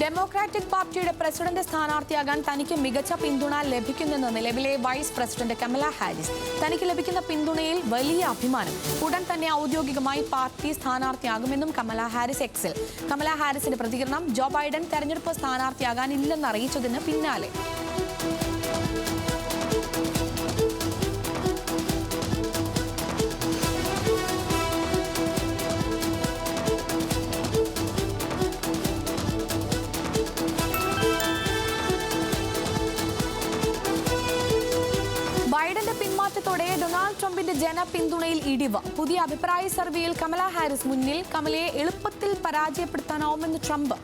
ഡെമോക്രാറ്റിക് പാർട്ടിയുടെ പ്രസിഡന്റ് സ്ഥാനാർത്ഥിയാകാൻ തനിക്ക് മികച്ച പിന്തുണ ലഭിക്കുന്നെന്ന് നിലവിലെ വൈസ് പ്രസിഡന്റ് കമല ഹാരിസ്. തനിക്ക് ലഭിക്കുന്ന പിന്തുണയിൽ വലിയ അഭിമാനം. ഉടൻ തന്നെ ഔദ്യോഗികമായി പാർട്ടി സ്ഥാനാർത്ഥിയാകുമെന്നും കമല ഹാരിസ് എക്സിൽ. കമല ഹാരിസിന്റെ പ്രതികരണം ജോ ബൈഡൻ തെരഞ്ഞെടുപ്പ് സ്ഥാനാർത്ഥിയാകാനില്ലെന്ന് അറിയിച്ചതിന് പിന്നാലെ. ബൈഡന്റെ പിന്മാറ്റത്തോടെ ഡൊണാൾഡ് ട്രംപിന്റെ ജനപിന്തുണയിൽ ഇടിവ്. പുതിയ അഭിപ്രായ സർവേയിൽ കമല ഹാരിസ് മുന്നിൽ. കമലയെ എളുപ്പത്തിൽ പരാജയപ്പെടുത്താനാവുമെന്ന് ട്രംപ്.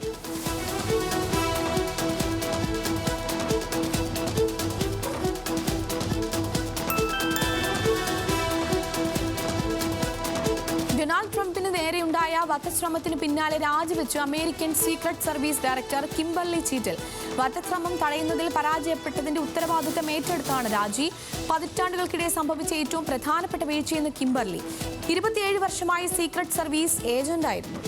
ഡൊണാൾഡ് ട്രംപിന് നേരെയുണ്ടായ വധശ്രമത്തിന് പിന്നാലെ രാജിവെച്ചു American secret service director Kimberly Cheatle. വധശ്രമം തടയുന്നതിൽ പരാജയപ്പെട്ടതിന്റെ ഉത്തരവാദിത്തം ഏറ്റെടുത്താണ് രാജി. പതിറ്റാണ്ടുകൾക്കിടെ സംഭവിച്ച ഏറ്റവും പ്രധാനപ്പെട്ട വീഴ്ചയെന്ന് കിംബർലി. 27 വർഷമായി സീക്രട്ട് സർവീസ് ഏജന്റായിരുന്നു.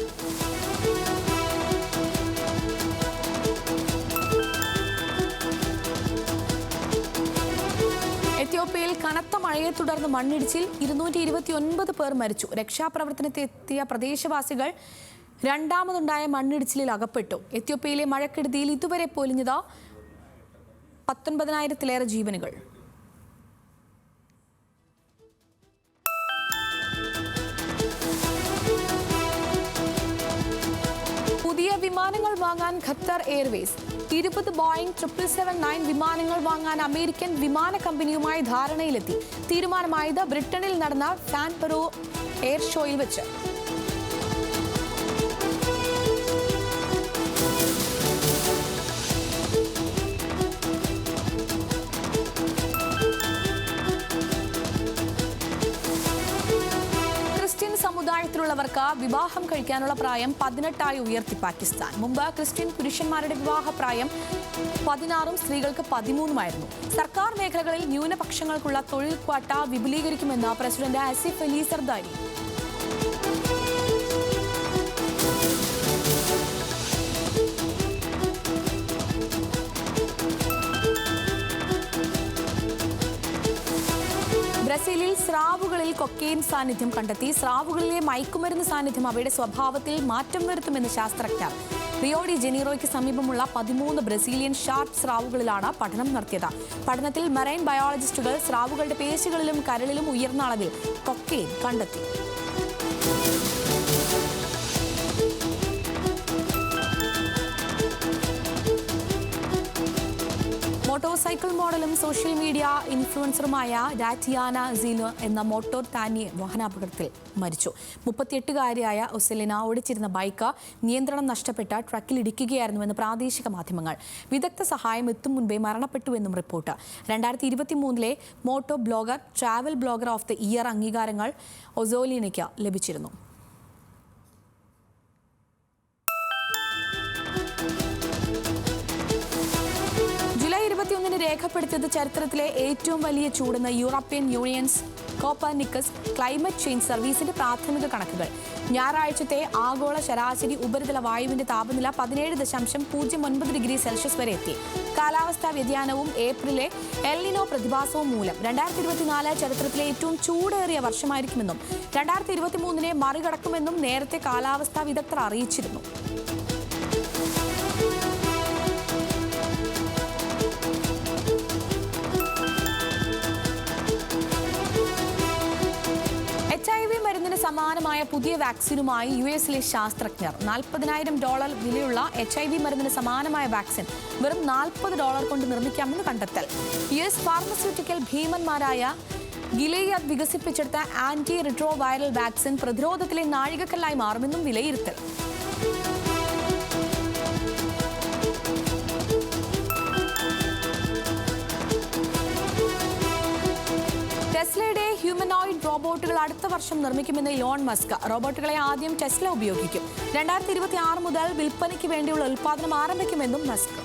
എത്യോപ്യയിൽ കനത്ത മഴയെ തുടർന്ന് മണ്ണിടിച്ചിൽ 229 പേർ മരിച്ചു. രക്ഷാപ്രവർത്തനത്തിനെത്തിയ പ്രദേശവാസികൾ രണ്ടാമതുണ്ടായ മണ്ണിടിച്ചിലിൽ അകപ്പെട്ടു. എത്യോപ്യയിലെ മഴക്കെടുതിയിൽ ഇതുവരെ പൊലിഞ്ഞത് 19,000-ലേറെ ജീവനുകൾ. പുതിയ വിമാനങ്ങൾ വാങ്ങാൻ ഖത്തർ എയർവേസ് 20 ബോയിംഗ് 777-9 വിമാനങ്ങൾ വാങ്ങാൻ അമേരിക്കൻ വിമാന കമ്പനിയുമായി ധാരണയിലെത്തി. തീരുമാനമായത് ബ്രിട്ടനിൽ നടന്ന ഫാൻപെറോ എയർ ഷോയിൽ വെച്ച്. സമുദായത്തിലുള്ളവർക്ക് വിവാഹം കഴിക്കാനുള്ള പ്രായം 18 ഉയർത്തി പാകിസ്ഥാൻ. മുമ്പ് ക്രിസ്ത്യൻ പുരുഷന്മാരുടെ വിവാഹ പ്രായം 16 സ്ത്രീകൾക്ക് 13 സർക്കാർ മേഖലകളിൽ ന്യൂനപക്ഷങ്ങൾക്കുള്ള തൊഴിൽ ക്വാട്ട വിപുലീകരിക്കുമെന്ന് പ്രസിഡന്റ് ആസിഫ് അലി സർദാരി. ബ്രസീലിൽ സ്രാവുകളിൽ കൊക്കെയിൻ സാന്നിധ്യം കണ്ടെത്തി. സ്രാവുകളിലെ മയക്കുമരുന്ന് സാന്നിധ്യം അവയുടെ സ്വഭാവത്തിൽ മാറ്റം വരുത്തുമെന്ന് ശാസ്ത്രജ്ഞർ. റിയോ ഡി ജനീറോയ്ക്ക് സമീപമുള്ള 13 ബ്രസീലിയൻ ഷാർപ്പ് സ്രാവുകളിലാണ് പഠനം നടത്തിയത്. പഠനത്തിൽ മറൈൻ ബയോളജിസ്റ്റുകൾ സ്രാവുകളുടെ പേശികളിലും കരളിലും ഉയർന്ന അളവിൽ കൊക്കെയിൻ കണ്ടെത്തി. മോട്ടോർ സൈക്കിൾ മോഡലും സോഷ്യൽ മീഡിയ ഇൻഫ്ലുവൻസറുമായ ഡാറ്റിയാന സീനോ എന്ന മോട്ടോർ താനി വാഹനാപകടത്തിൽ മരിച്ചു. 38-കാരിയായ ഒസെലിന ഓടിച്ചിരുന്ന ബൈക്ക് നിയന്ത്രണം നഷ്ടപ്പെട്ട ട്രക്കിലിടിക്കുകയായിരുന്നുവെന്ന് പ്രാദേശിക മാധ്യമങ്ങൾ. വിദഗ്ധ സഹായം എത്തും മുൻപേ മരണപ്പെട്ടുവെന്നും report. 2023 moto blogger, travel blogger of the year അംഗീകാരങ്ങൾ ഒസോലിനയ്ക്ക് ലഭിച്ചിരുന്നു. രേഖപ്പെടുത്തിയത് ചരിത്രത്തിലെ ഏറ്റവും വലിയ ചൂടെന്ന് European Union's Copernicus climate change സർവീസിന്റെ പ്രാഥമിക കണക്കുകൾ. ഞായറാഴ്ചത്തെ ആഗോള ശരാശരി ഉപരിതല വായുവിന്റെ താപനില 17.09 ഡിഗ്രി സെൽഷ്യസ് വരെ എത്തി. കാലാവസ്ഥാ വ്യതിയാനവും ഏപ്രിലെ എൽ നിനോ പ്രതിഭാസവും മൂലം 2024 ചരിത്രത്തിലെ ഏറ്റവും ചൂടേറിയ വർഷമായിരിക്കുമെന്നും 2023 മറികടക്കുമെന്നും നേരത്തെ കാലാവസ്ഥാ വിദഗ്ധർ അറിയിച്ചിരുന്നു. സമാനമായ പുതിയ വാക്സിനുമായി US-ലെ ശാസ്ത്രജ്ഞർ. $40,000 വിലയുള്ള HIV മരുന്നിന് സമാനമായ വാക്സിൻ വെറും $40 കൊണ്ട് നിർമ്മിക്കാമെന്ന് കണ്ടെത്തൽ. US ഫാർമസ്യൂട്ടിക്കൽ ഭീമന്മാരായ ഗിലെയഡ് വികസിപ്പിച്ചെടുത്ത ആന്റി റിട്രോ വൈറൽ വാക്സിൻ പ്രതിരോധത്തിലെ നാഴികക്കല്ലായി മാറുമെന്നും വിലയിരുത്തൽ. ടെസ്ലയുടെ ഹ്യൂമനോയിഡ് റോബോട്ടുകൾ അടുത്ത വർഷം നിർമ്മിക്കുമെന്ന് ഇലോൺ മസ്ക്. റോബോട്ടുകളെ ആദ്യം ടെസ്ല ഉപയോഗിക്കും. 2026 മുതൽ വിൽപ്പനയ്ക്ക് വേണ്ടിയുള്ള ഉൽപ്പാദനം ആരംഭിക്കുമെന്നും മസ്ക്.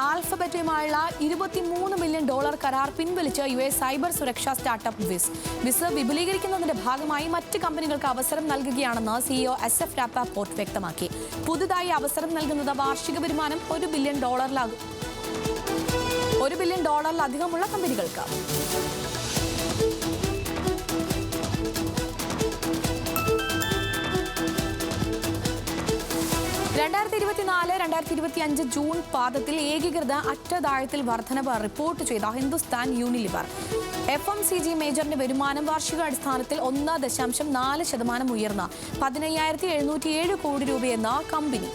ആൽഫബറ്റുമായുള്ള $23 മില്യൺ കരാർ പിൻവലിച്ച് US സൈബർ സുരക്ഷാ സ്റ്റാർട്ടപ്പ് വിസ് വിപുലീകരിക്കുന്നതിന്റെ ഭാഗമായി മറ്റ് കമ്പനികൾക്ക് അവസരം നൽകുകയാണെന്ന് CEO SF രാപ്പാപ്പോർട്ട് വ്യക്തമാക്കി. പുതുതായി അവസരം നൽകുന്നത് വാർഷിക വരുമാനം $1 ബില്യൺ കമ്പനികൾക്ക്. 2024-2025 ജൂൺ പാദത്തിൽ ഏകീകൃത അറ്റദായത്തിൽ വർധനവ് റിപ്പോർട്ട് ചെയ്ത ഹിന്ദുസ്ഥാൻ യൂണിലിവർ. FMCG മേജറിന്റെ വരുമാനം വാർഷികാടിസ്ഥാനത്തിൽ 1.4% ഉയർന്ന 15,707 കോടി രൂപയെന്ന കമ്പനി.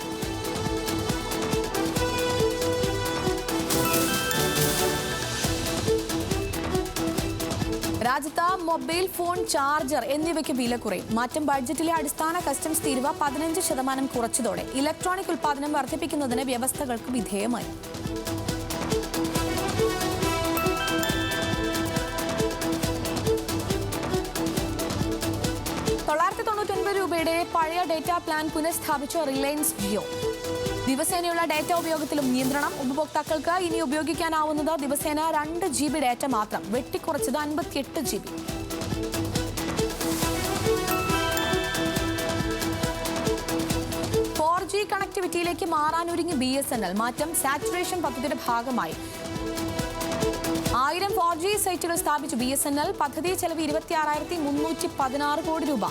രാജ്യത്ത് മൊബൈൽ ഫോൺ, ചാർജർ എന്നിവയ്ക്ക് വില കുറയും. മാറ്റം ബഡ്ജറ്റിലെ അടിസ്ഥാന കസ്റ്റംസ് തീരുവ 15% കുറച്ചതോടെ ഇലക്ട്രോണിക് ഉൽപ്പാദനം വർദ്ധിപ്പിക്കുന്നതിന് വ്യവസ്ഥകൾക്ക് വിധേയമായി. രൂപയുടെ പഴയ ഡേറ്റാ പ്ലാൻ പുനഃസ്ഥാപിച്ച റിലയൻസ് ജിയോ. ദിവസേനയുള്ള ഡാറ്റ ഉപയോഗത്തിലും നിയന്ത്രണം. ഉപഭോക്താക്കൾക്ക് ഇനി ഉപയോഗിക്കാനാവുന്നത് ദിവസേന 2 GB ഡാറ്റ മാത്രം, വെട്ടിക്കുറച്ചത് 58 GB. 4G കണക്ടിവിറ്റിയിലേക്ക് മാറാൻ ഒരുങ്ങി BSNL. മാറ്റം സാച്ചുറേഷൻ പദ്ധതിയുടെ ഭാഗമായി 1000 4G സൈറ്റുകൾ സ്ഥാപിച്ചു BSNL. പദ്ധതി ചെലവ് 26,316 കോടി രൂപ.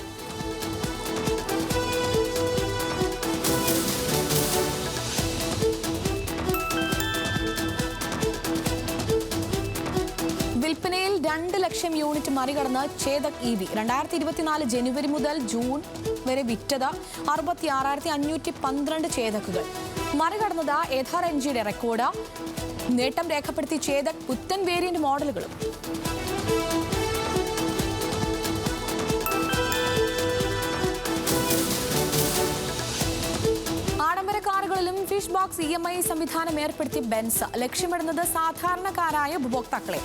വിൽപ്പനയിൽ 2 ലക്ഷം യൂണിറ്റ് മറികടന്ന് ചേതക് EV. 2024 ജനുവരി മുതൽ ജൂൺ വരെ വിറ്റത് 66,512 ചേതക്കുകൾ. മറികടന്നത് ഏഥാർ എൻജിയുടെ റെക്കോർഡ്. നേട്ടം രേഖപ്പെടുത്തി ചേതക് പുത്തൻ വേരിയന്റ് മോഡലുകളും. ആഡംബര കാറുകളിലും ഫിഷ് ബോക്സ് EMI സംവിധാനം ഏർപ്പെടുത്തിയ ബെൻസ് ലക്ഷ്യമിടുന്നത് സാധാരണക്കാരായ ഉപഭോക്താക്കളെ.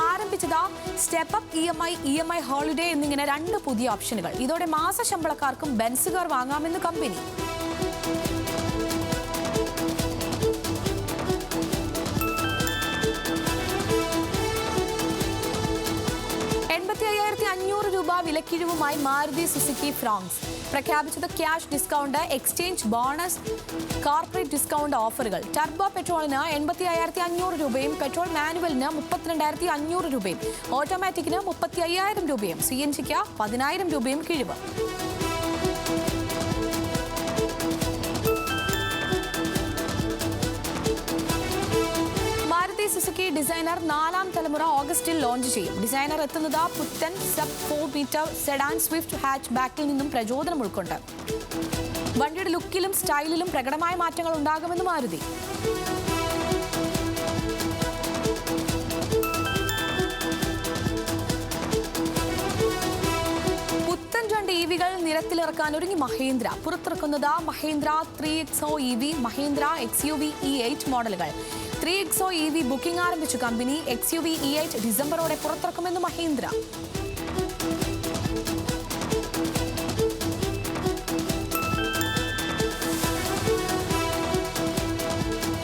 ആരംഭിച്ചത് സ്റ്റെപ്പ് അപ്പ് EMI ഹോളിഡേ എന്നിങ്ങനെ 2 പുതിയ ഓപ്ഷനുകൾ. ഇതോടെ മാസ ശമ്പളക്കാർക്കും ബെൻസ് കാർ വാങ്ങാമെന്ന് കമ്പനി. രൂപ വിലക്കിഴിവുമായി മാരുതി സുസുക്കി ഫ്രോങ്സ്. പ്രഖ്യാപിച്ചത് cash discount, exchange bonus, corporate discount ഓഫറുകൾ. ടർബോ പെട്രോളിന് 85,500 രൂപയും പെട്രോൾ മാനുവലിന് 32,500 രൂപയും ഓട്ടോമാറ്റിക്കിന് 35,000 രൂപയും CNGക്ക് 10,000 രൂപയും കിഴിവ്. സുസുക്കി ഡിസൈനർ 4ാം തലമുറ ഓഗസ്റ്റിൽ ലോഞ്ച് ചെയ്യും. ഡിസൈനർ എത്തുന്നത് പുത്തൻ sub 4 metre sedan Swift hatch ബാക്കിൽ നിന്നും പ്രചോദനം ഉൾക്കൊണ്ട്. വണ്ടിയുടെ ലുക്കിലും സ്റ്റൈലിലും പ്രകടമായ മാറ്റങ്ങൾ ഉണ്ടാകുമെന്ന് മാരുതി. പുത്തൻ 2 EVകൾ നിരത്തിലിറക്കാൻ ഒരുങ്ങി Mahindra. പുറത്തിറക്കുന്നത് Mahindra 3XO EV, Mahindra XUV E8 മോഡലുകൾ. 3XO EV ബുക്കിംഗ് ആരംഭിച്ചു കമ്പനി. XUV E8 ഡിസംബറോടെ പുറത്തിറക്കുമെന്ന് മഹീന്ദ്ര.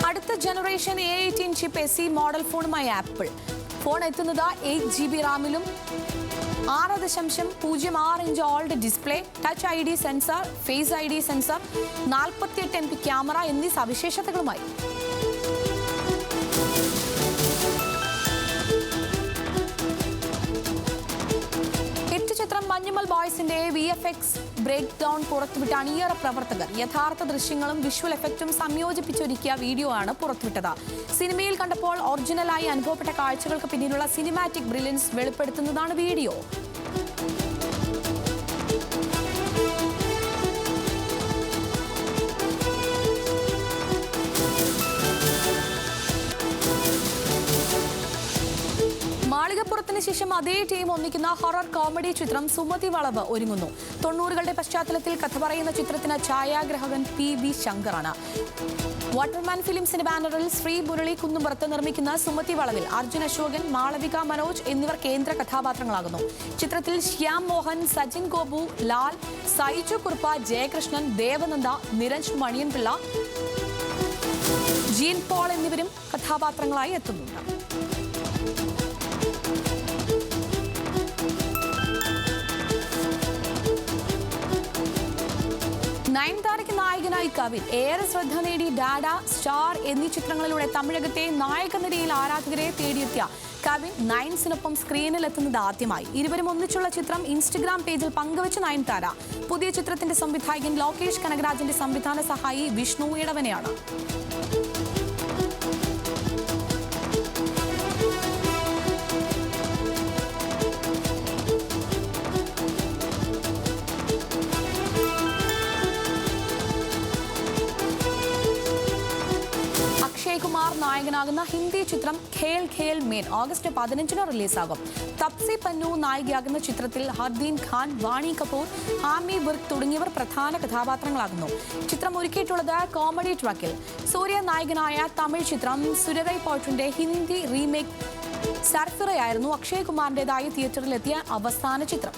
അടുത്ത generation A18 chip SE model ഫോണുമായി ആപ്പിൾ. ഫോൺ എത്തുന്നത് 8GB റാമിലും 6.06 inch OLED display, touch ID sensor, face ID sensor, 48 MP camera എന്നീ സവിശേഷതകളുമായി. ചിത്രം മഞ്ഞുമൽ ബോയ്സിന്റെ VFX ബ്രേക്ക് ഡൗൺ പുറത്തുവിട്ട അണിയറ പ്രവർത്തകർ യഥാർത്ഥ ദൃശ്യങ്ങളും വിഷ്വൽ എഫക്റ്റും സംയോജിപ്പിച്ചൊരുക്കിയ വീഡിയോ ആണ് പുറത്തുവിട്ടത്. സിനിമയിൽ കണ്ടപ്പോൾ ഒറിജിനലായി അനുഭവപ്പെട്ട കാഴ്ചകൾക്ക് പിന്നിലുള്ള സിനിമാറ്റിക് ബ്രില്യൻസ് വെളിപ്പെടുത്തുന്നതാണ് വീഡിയോ. മാളികപ്പുറത്തിന് ശേഷം അതേ ടീം ഒന്നിക്കുന്ന ഹൊറർ കോമഡി ചിത്രം സുമതി വളവ് ഒരുങ്ങുന്നു. 90കളുടെ പശ്ചാത്തലത്തിൽ കഥ പറയുന്ന ചിത്രത്തിന് ഛായാഗ്രാഹകൻ PV ശങ്കറാണ്. വാട്ടർമാൻ ഫിലിംസിന്റെ ബാനറിൽ ശ്രീ മുരളി കുന്നുംപുറത്ത് നിർമ്മിക്കുന്ന സുമതി വളവിൽ അർജുൻ അശോകൻ, മാളവിക മനോജ് എന്നിവർ കേന്ദ്ര കഥാപാത്രങ്ങളാകുന്നു. ചിത്രത്തിൽ ശ്യാം മോഹൻ, സജിൻ ഗോപു, ലാൽ, സൈജു കുറുപ്പ, ജയകൃഷ്ണൻ, ദേവനന്ദ, നിരഞ്ജ് മണിയൻപിള്ള, ജീൻ പോൾ എന്നിവരും കഥാപാത്രങ്ങളായി എത്തുന്നുണ്ട്. നയൻതാരയ്ക്ക് നായകനായി കവിൻ. ഏറെ ശ്രദ്ധ നേടി ഡാഡ, സ്റ്റാർ എന്നീ ചിത്രങ്ങളിലൂടെ തമിഴകത്തെ നായകനിരയിൽ ആരാധകരെ തേടിയെത്തിയ കവിൻ നയൻസിനൊപ്പം സ്ക്രീനിൽ എത്തുന്നത് ആദ്യമായി. ഇരുവരും ഒന്നിച്ചുള്ള ചിത്രം ഇൻസ്റ്റഗ്രാം പേജിൽ പങ്കുവച്ച നയൻതാര. പുതിയ ചിത്രത്തിന്റെ സംവിധായകൻ ലോകേഷ് കനകരാജിന്റെ സംവിധാന സഹായി വിഷ്ണു ഇടവനെയാണ്. കുമാർ നായകനാകുന്ന ഹിന്ദി ചിത്രം ഖേൽ ഖേൽ മേൻ ഓഗസ്റ്റ് 15 റിലീസാകും. തപ്സി പന്നു നായികയാകുന്ന ചിത്രത്തിൽ ഹർദീൻ ഖാൻ, വാണി കപൂർ, ഹാമി ബുർക്ക് തുടങ്ങിയവർ പ്രധാന കഥാപാത്രങ്ങളാകുന്നു. ചിത്രം ഒരുക്കിയിട്ടുള്ളത് കോമഡി ട്രാക്കിൽ. സൂര്യ നായകനായ തമിഴ് ചിത്രം സുരരൈ പോട്ടിന്റെ ഹിന്ദി റീമേക്ക് സർഫിറയായിരുന്നു അക്ഷയ് കുമാറിന്റേതായി തിയേറ്ററിലെത്തിയ അവസാന ചിത്രം.